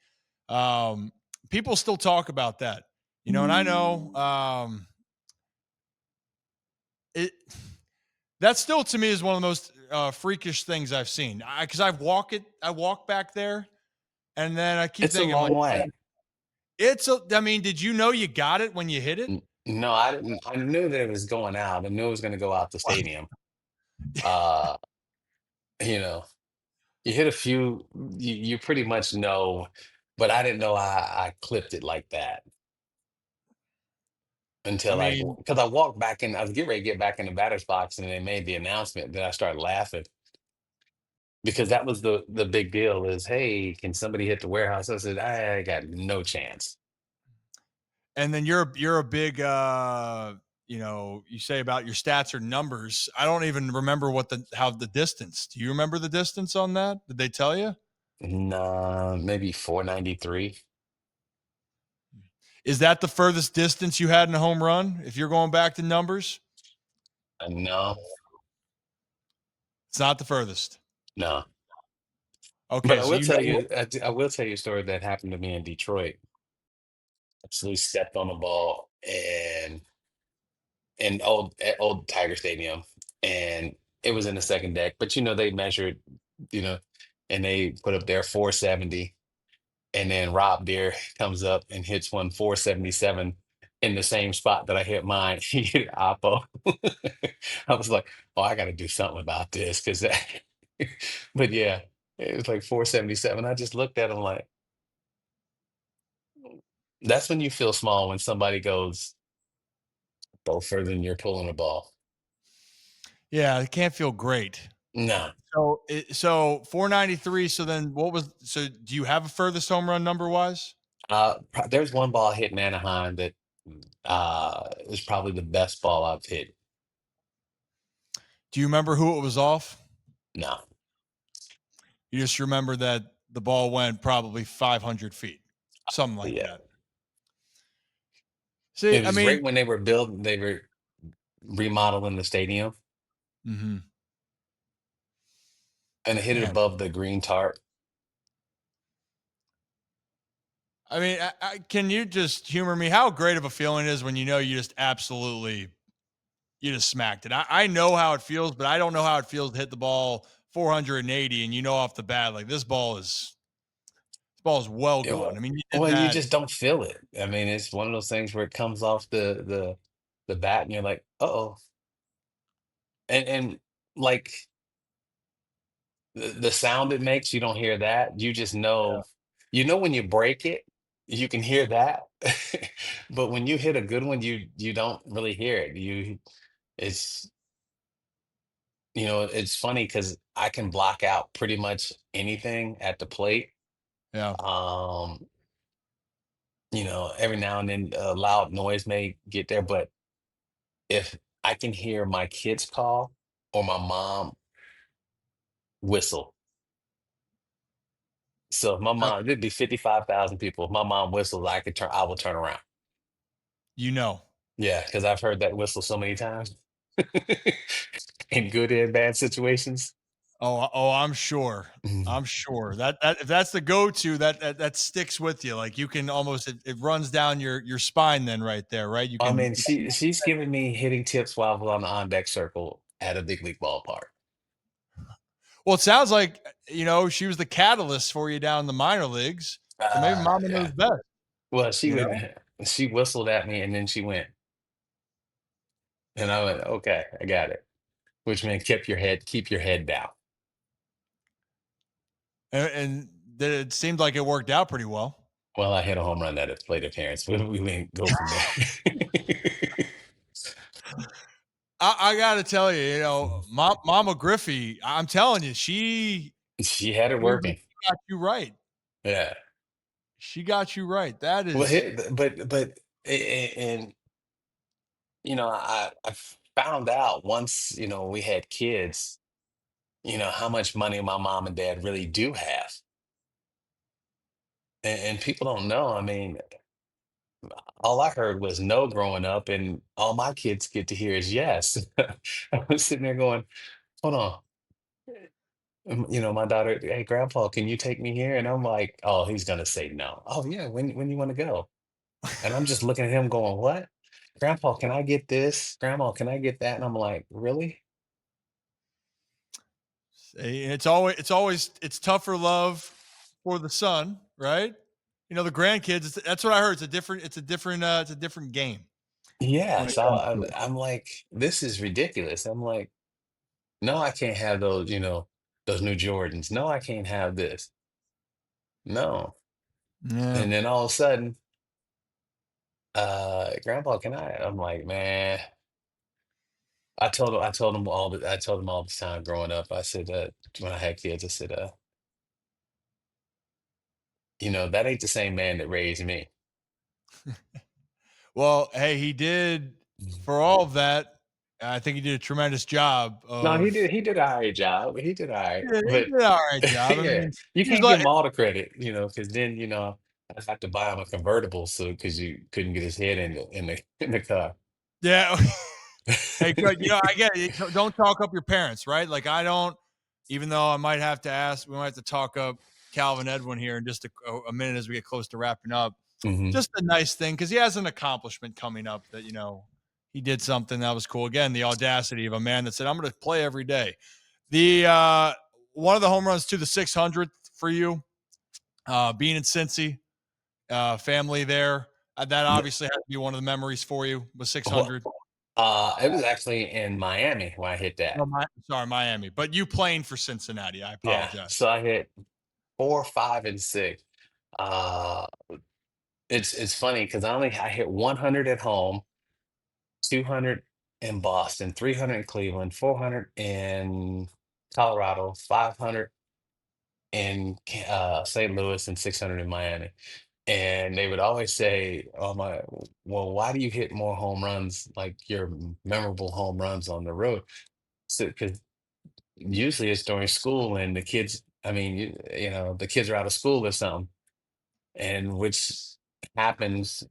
Um, People still talk about that, and I know it that still to me is one of the most freakish things I've seen. Because I walk back there, and then I keep It's a thinking, long like, way. I mean, did you know you got it when you hit it? No, I didn't. I knew that it was going out. I knew it was going to go out the stadium. Uh, you know, you hit a few, you pretty much know, but I didn't know I clipped it like that I until like, mean, because I walked back in, I was getting ready to get back in the batter's box and they made the announcement. Then I started laughing because that was the big deal is, hey, can somebody hit the warehouse? I said, I got no chance. and then you're a big you say about your stats or numbers. I don't even remember how the distance. Do you remember the distance on that? Did they tell you? Nah, maybe 493. Is that the furthest distance you had in a home run? If you're going back to numbers, No, it's not the furthest. no. But Okay, I so will tell you, I will tell you a story that happened to me in Detroit. Absolutely stepped on the ball and at old Tiger Stadium, and it was in the second deck. But they measured, you know, and they put up there 470, and then Rob Deere comes up and hits one 477 in the same spot that I hit mine. He hit Oppo. I was like, oh, I got to do something about this because that. But yeah, it was like 477. I just looked at him like, that's when you feel small when somebody goes go further than you're pulling a ball. yeah, it can't feel great. No. So 493. So then do you have a furthest home run number wise? There's one ball hit in Anaheim that is probably the best ball I've hit. Do you remember who it was off? No. You just remember that the ball went probably 500 feet, something like Yeah. that. See, It I was mean, right when they were remodeling the stadium, mhm, and I hit it man. above the green tarp. I mean, can you just humor me? How great of a feeling it is when you just absolutely you just smacked it. I know how it feels, but I don't know how it feels to hit the ball 480 and off the bat like this ball is well You gone. know, I mean, you did well, you that. just don't feel it. I mean, it's one of those things where it comes off the bat, and you're like, uh-oh. And like the sound it makes, you don't hear that. You just know, when you break it. you can hear that, but when you hit a good one, you don't really hear it. It's it's funny because I can block out pretty much anything at the plate. Yeah. Um, every now and then a loud noise may get there, but if I can hear my kids call or my mom whistle. So if my Uh, mom, there'd be 55,000 people. If my mom whistles, I will turn around. you know. Yeah, because I've heard that whistle so many times in good and bad situations. Oh, I'm sure. Mhm. I'm sure that if that's the go-to, that sticks with you. Like you can almost it runs down your spine then right there, right? You I can mean, she's giving me hitting tips while I was on the on deck circle at a big league ballpark. well, it sounds like she was the catalyst for you down in the minor leagues. So maybe mama knows Yeah. best, Well, you know? she whistled at me and then she went, and I went, okay, I got it. Which meant keep your head down. And that it seemed like it worked out pretty well. Well, I hit a home run at a plate appearance, but we didn't go from there. I gotta tell you, Mama Griffey, I'm telling you, She had it she working. got you right. Yeah. She got you right. That Well, is and I found out once, we had kids, how much money my mom and dad really do have. And people don't know. I mean, all I heard was no growing up, and all my kids get to hear is yes. I was sitting there going, hold on. My daughter, hey, grandpa, can you take me here? And I'm like, oh, he's gonna say no. Oh, yeah, when you want to go? And I'm just looking at him going, what? Grandpa, can I get this? Grandma, can I get that? And I'm like, really? it's tougher love for the son, right? The grandkids, that's what I heard. It's a different game Yeah. when it So comes to it. I'm like, this is ridiculous. I'm like, no, I can't have those, those new Jordans. No, I can't have this. No. Yeah. And then all of a sudden, Grandpa, can I? I'm like, man, I told him all the time growing up. I said, when I had kids, I said, that ain't the same man that raised me. Well, hey, he did for all of that. I think he did a tremendous job No, of. he did a alright job. He did alright, Yeah, he but did all right job. I yeah, mean, you he was can't give like, him all the credit, because then, I'd have to buy him a convertible so because you couldn't get his head in the car. yeah. Hey, good. I get it. Don't talk up your parents, right? Like I don't. Even though I might have to ask, we might have to talk up Calvin Edwin here in just a minute as we get close to wrapping up. Mhm. Just a nice thing because he has an accomplishment coming up that he did something that was cool. Again, the audacity of a man that said, "I'm going to play every day." The one of the home runs to the 600th for you, being in Cincy, family there. That N obviously had to be one of the memories for you. Was well, 600. it was actually in Miami when I hit that. No, sorry, Miami. But you playing for Cincinnati. I Yeah, apologize. so I hit 4, 5, and 6. Uh, it's funny because I hit 100 at home, 200 in Boston, 300 in Cleveland, 400 in Colorado, 500 in St. Louis, and 600 in Miami. And they would always say, "Oh my, well, why do you hit more home runs, like your memorable home runs on the road?" So, because usually it's during school and the kids, I mean, the kids are out of school or something, and which happens,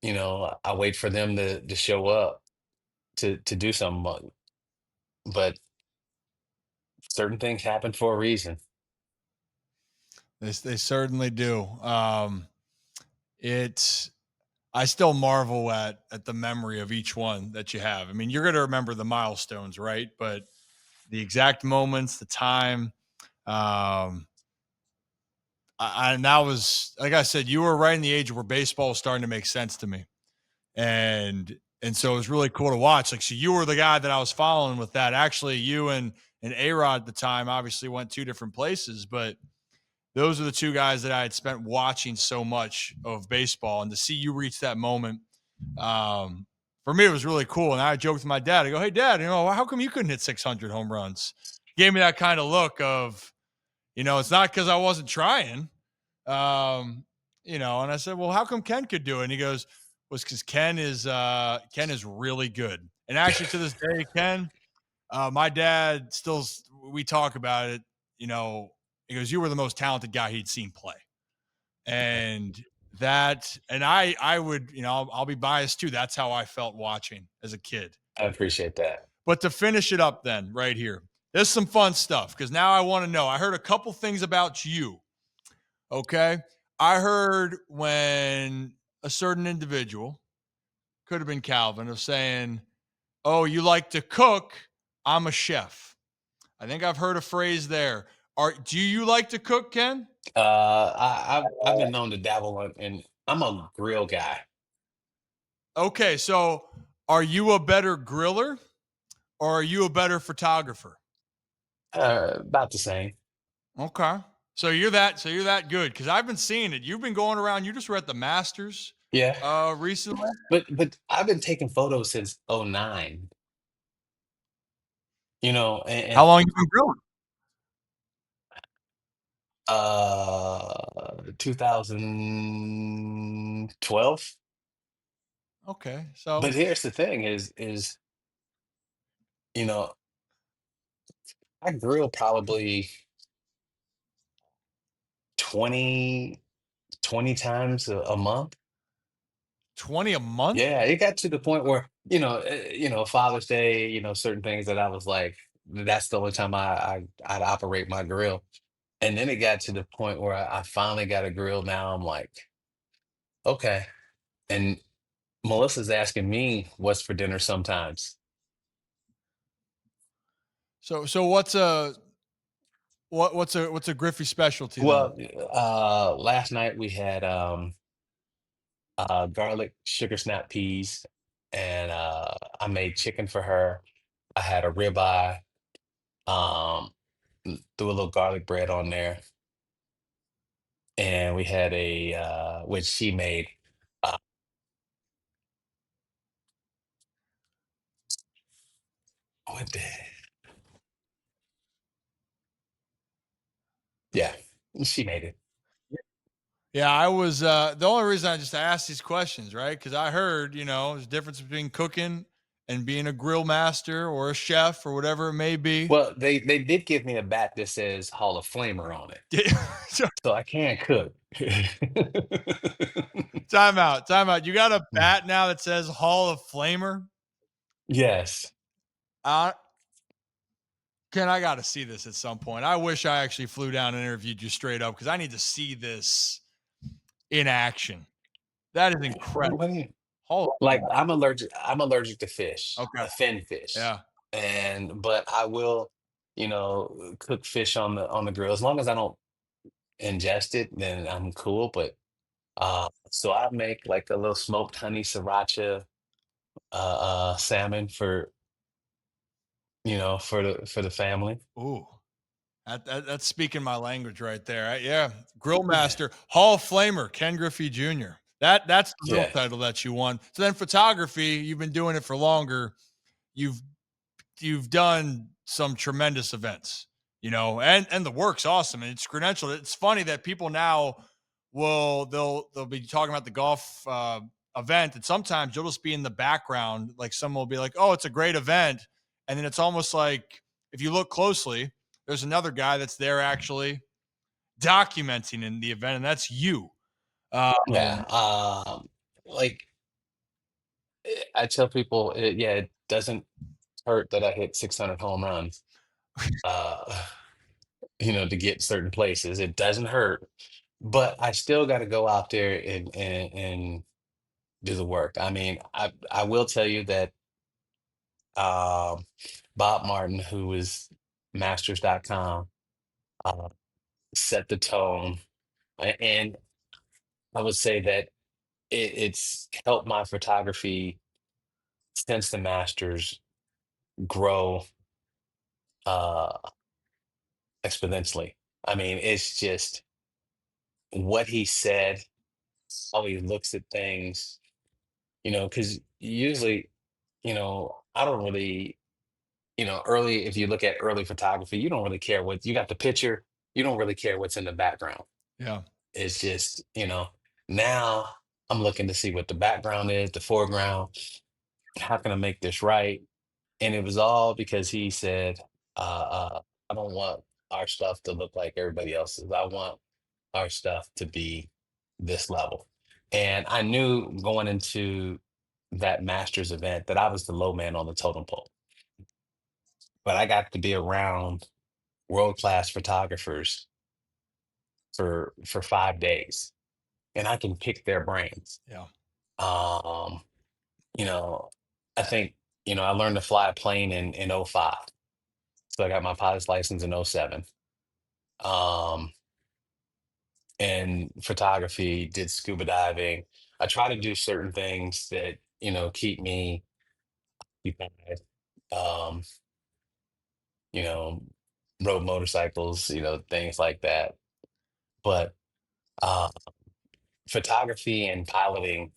I wait for them to show up to do something, but certain things happen for a reason. They certainly do. It's I still marvel at the memory of each one that you have. I mean, you're going to remember the milestones, right? But the exact moments, the time, um, and that was like I said, you were right in the age where baseball was starting to make sense to me, and so it was really cool to watch. Like, so you were the guy that I was following with that. Actually, you and A Rod at the time obviously went two different places, but those are the two guys that I had spent watching so much of baseball, and to see you reach that moment, um, for me, it was really cool. And I joked with my dad. I go, "Hey, Dad, how come you couldn't hit 600 home runs?" He gave me that kind of look of, it's not because I wasn't trying. Um, and I said, "Well, how come Ken could do it?" And he goes, "Was because Ken is really good." And actually, to this day, Ken, my dad still, we talk about it. You know, he goes, "You were the most talented guy he'd seen play," and I would, I'll be biased too. That's how I felt watching as a kid. I appreciate that. But to finish it up, then right here, there's some fun stuff because now I want to know. I heard a couple things about you. Okay. I heard when a certain individual, could have been Calvin, of saying, "Oh, you like to cook? I'm a chef." I think I've heard a phrase there. Do you like to cook, Ken? I've been known to dabble in. I'm a grill guy. Okay, so are you a better griller or are you a better photographer? About the same. Okay. So you're that good because I've been seeing it. You've been going around. You just were at the Masters Yeah. recently. But I've been taking photos since '09. And How long you been grilling? 2012. Okay, But so here's the thing is, you know, I grill probably 20 20 times a month. 20 a month? Yeah, it got to the point where, Father's Day, certain things that I was like, that's the only time I'd operate my grill. And then it got to the point where I finally got a grill. Now I'm like, okay. And Melissa's asking me what's for dinner sometimes. So what's a Griffey specialty then? Well, last night we had garlic sugar snap peas, and I made chicken for her. I had a ribeye, um, threw a little garlic bread on there, and we had a which she made. Uh, what the? Yeah, she made it. Yeah, I was the only reason I just asked these questions, right? Because I heard, there's a difference between cooking and being a grill master or a chef or whatever it may be. Well, they did give me a bat that says Hall of Famer on it, So, so I can cook. time out, time out. You got a bat now that says Hall of Flamer? Yes. Uh, Ken, I got to see this at some point. I wish I actually flew down and interviewed you straight up because I need to see this in action. That is incredible. What do you Hall like? I'm allergic to fish, Okay. a fin fish, Yeah. but I will, cook fish on the grill as long as I don't ingest it. Then I'm cool. But so I make like a little smoked honey sriracha salmon for the family. Ooh. That's speaking my language right there. Yeah, Grill Master, Hall of Flamer, Ken Griffey Jr. That's the real Yeah, title that you won. So then photography, you've been doing it for longer. You've you've done some tremendous events, and the work's awesome and it's credentialed. It's funny that people now they'll be talking about the golf event, and sometimes you'll just be in the background, like someone will be like, "Oh, it's a great event," and then it's almost like if you look closely, there's another guy that's there actually documenting in the event, and that's you. yeah. Like I tell people, yeah, it doesn't hurt that I hit 600 home runs. Uh, to get certain places. It doesn't hurt, but I still got to go out there and do the work. I mean, I will tell you that um, Bob Martin, who was Masters.com, uh, set the tone, and I would say that it's helped my photography since the Masters grow uh, exponentially. I mean, it's just. what he said, how he looks at things, because usually, I don't really, early, if you look at early photography, you don't really care what you got the picture, you don't really care what's in the background. Yeah. It's just, now I'm looking to see what the background is, the foreground, how can I make this right? And it was all because he said, I don't want our stuff to look like everybody else's. I want our stuff to be this level. And I knew going into that Masters event that I was the low man on the totem pole, but I got to be around world class photographers for 5 days, and I can pick their brains. Yeah. Um, you know, I think I learned to fly a plane in '05, so I got my pilot's license in '07. Um, and photography, did scuba diving. I try to do certain things that, keep me occupied. Um, you know, rode motorcycles, things like that. But uh, photography and piloting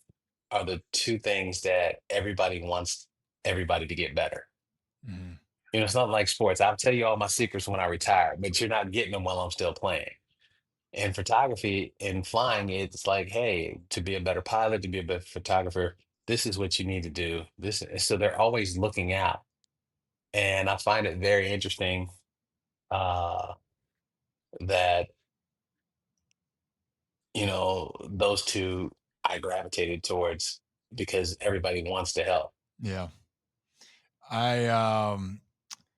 are the two things that everybody wants everybody to get better. Mhm. It's not like sports. I'll tell you all my secrets when I retire, but you're not getting them while I'm still playing. In photography and flying, it's like, hey, to be a better pilot, to be a better photographer, this is what you need to do. So they're always looking out. And I find it very interesting uh, that, those two I gravitated towards because everybody wants to help. Yeah. I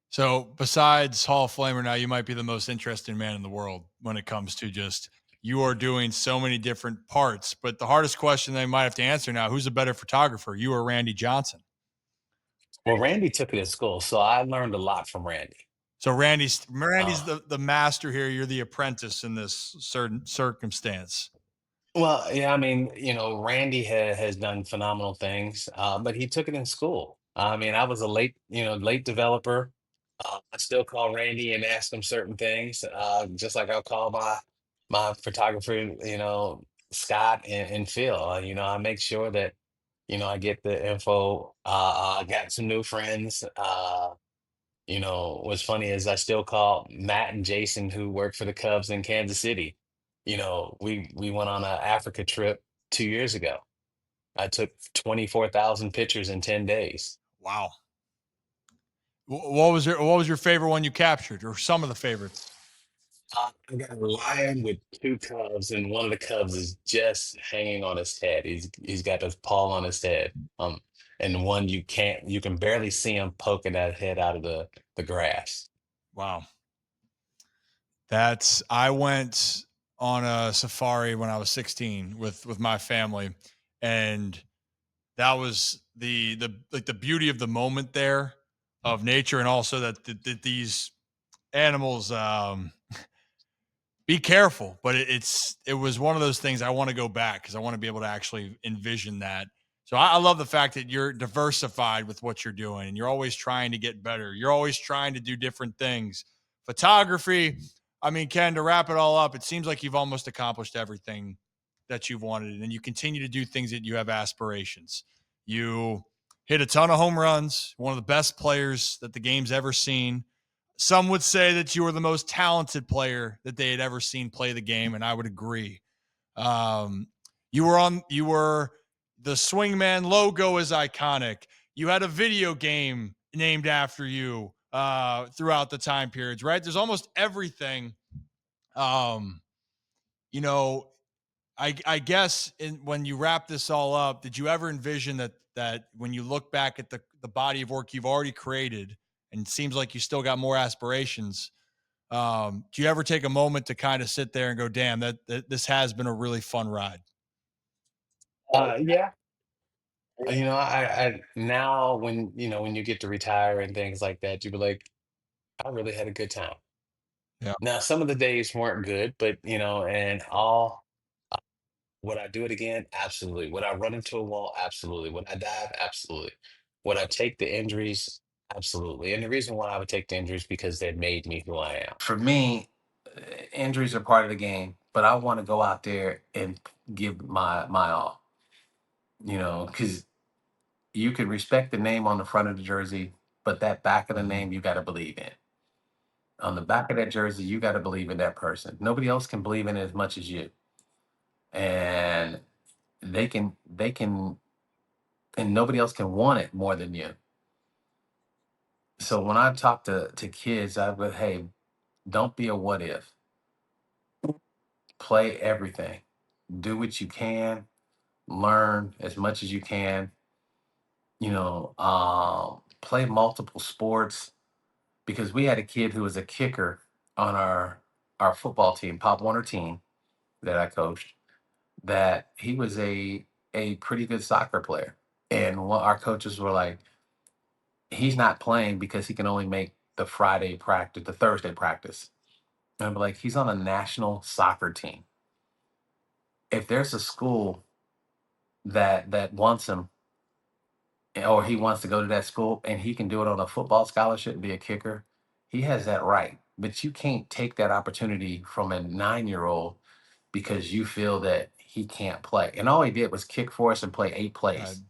So besides Hall of Famer, now you might be the most interesting man in the world when it comes to just you are doing so many different parts. But the hardest question they might have to answer now: who's a better photographer, you or Randy Johnson? Well, Randy took it at school, so I learned a lot from Randy. So Randy's Uh, the master here. You're the apprentice in this certain circumstance. Well, yeah, I mean, Randy has done phenomenal things, but he took it in school. I mean, I was a late developer. I still call Randy and ask him certain things, just like I'll call my photographer, Scott and Phil. I make sure that I get the info. I got some new friends. What's funny is I still call Matt and Jason who work for the Cubs in Kansas City. We went on an Africa trip 2 years ago. I took 24,000 pictures in 10 days. Wow. What was your favorite one you captured, or some of the favorites? I got a lion with two cubs, and one of the cubs is just hanging on his head. He's got his paw on his head. And one you can barely see him poking that head out of the grass. Wow. I went on a safari when I was 16 with my family, and that was the beauty of the moment there of nature, and also that these animals be careful, but it was one of those things I want to go back because I want to be able to actually envision that. So I love the fact that you're diversified with what you're doing and you're always trying to get better. You're always trying to do different things. Photography, I mean, Ken, to wrap it all up, it seems like you've almost accomplished everything that you've wanted, and you continue to do things that you have aspirations. You hit a ton of home runs, one of the best players that the game's ever seen. Some would say that you were the most talented player that they had ever seen play the game, and I would agree. Um, you were the swingman logo is iconic. You had a video game named after you throughout the time periods, right? There's almost everything. Um, you know, I guess when you wrap this all up, did you ever envision that when you look back at the body of work you've already created, and it seems like you still got more aspirations? Do you ever take a moment to kind of sit there and go, "Damn, that this has been a really fun ride"? Yeah. I now when you get to retire and things like that, you be like, I really had a good time. Yeah, Now, some of the days weren't good, but and all would I do it again? Absolutely. Would I run into a wall? Absolutely. Would I dive? Absolutely. Would I take the injuries? Absolutely. And the reason why I would take the injuries because they made me who I am. For me, injuries are part of the game, but I want to go out there and give my all. Because you can respect the name on the front of the jersey, but that back of the Mhm. name you got to believe in. On the back of that jersey, you got to believe in that person. Nobody else can believe in it as much as you, and they can, and nobody else can want it more than you. So when I talk to kids, I go, hey, don't be a what if. Play everything. Do what you can. Learn as much as you can. Play multiple sports, because we had a kid who was a kicker on our football team, Pop Warner team that I coached. That he was a pretty good soccer player, and what our coaches were like, he's not playing because he can only make the Friday practice, the Thursday practice. And I'm like, he's on a national soccer team. If there's a school that wants him, or he wants to go to that school and he can do it on a football scholarship and be a kicker, he has that right. But you can't take that opportunity from a 9-year-old because you feel that he can't play. And all he did was kick for us and play 8 Right. plays.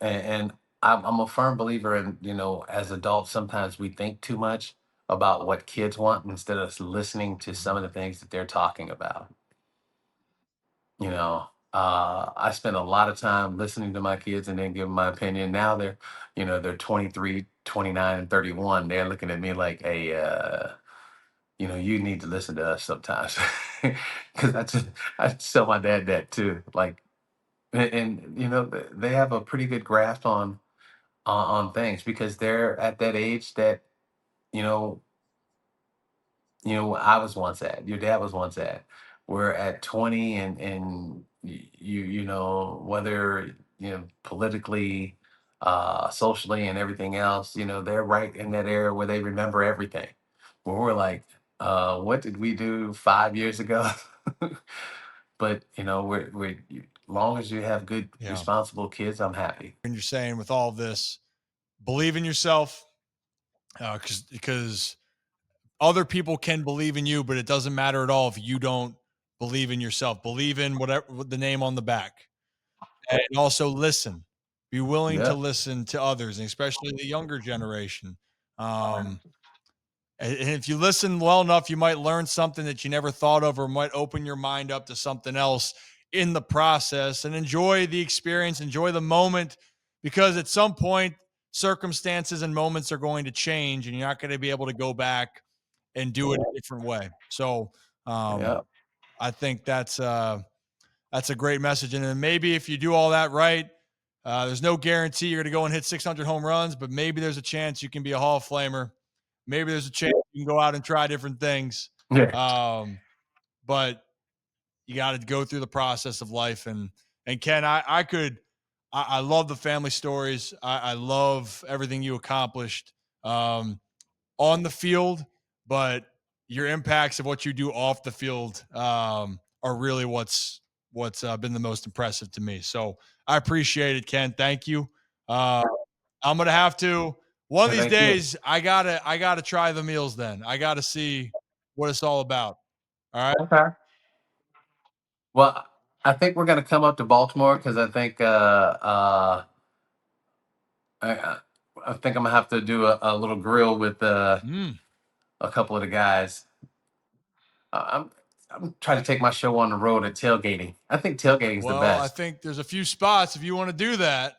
And I'm a firm believer in, as adults, sometimes we think too much about what kids want instead of listening to some Mhm. of the things that they're talking about. I spend a lot of time listening to my kids and then giving my opinion. Now they're 23, 29, and 31. They're looking at me like, hey, you need to listen to us sometimes. Because I tell my dad that too. Like, and they have a pretty good grasp on things, because they're at that age that, you know, I was once at, your dad was once at. We're at 20, and whether, politically, socially, and everything else, they're right in that era where they remember everything. Where we're like, what did we do 5 years ago? But we're long as you have good, Yeah. responsible kids, I'm happy. And you're saying with all this, believe in yourself, because other people can believe in you, but it doesn't matter at all if you don't believe in yourself. Believe in whatever with the name on the back, and also listen. Be willing to Yeah. listen to others, and especially the younger generation. Um, and if you listen well enough, you might learn something that you never thought of, or might open your mind up to something else in the process, and enjoy the experience, enjoy the moment, because at some point, circumstances and moments are going to change, and you're not going to be able to go back and do it a different way. So, um, Yeah. I think that's a great message. And then maybe if you do all that right, there's no guarantee you're going to go and hit 600 home runs, but maybe there's a chance you can be a Hall of Famer. Maybe there's a chance you can go out and try different things. Yeah. Um, but you got to go through the process of life. And Ken, I love the family stories. I love everything you accomplished on the field, but your impacts of what you do off the field are really what's been the most impressive to me. So I appreciate it, Ken. Thank you. Uh, I'm gonna have to one of these Thank you. days. I gotta try the meals. Then I gotta see what it's all about. All right. Okay. Well, I think we're going to come up to Baltimore, because I think I, I I think I'm gonna have to do a little grill with Mm. a couple of the guys. I'm trying to take my show on the road at tailgating. I think tailgating is the Well, I best. think there's a few spots if you want to do that.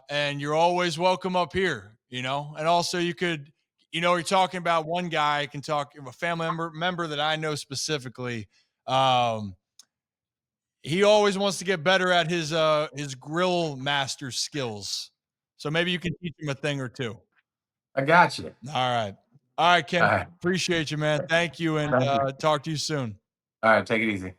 And you're always welcome up here, and also you could, you're talking about one guy. I can talk a family member that I know specifically. Um, he always wants to get better at his grill master skills. So maybe you can teach him a thing or two. I got you. All right. All right, Ken. All right. Appreciate you, man. Thank you. And Thank you. talk to you soon. All right. Take it easy.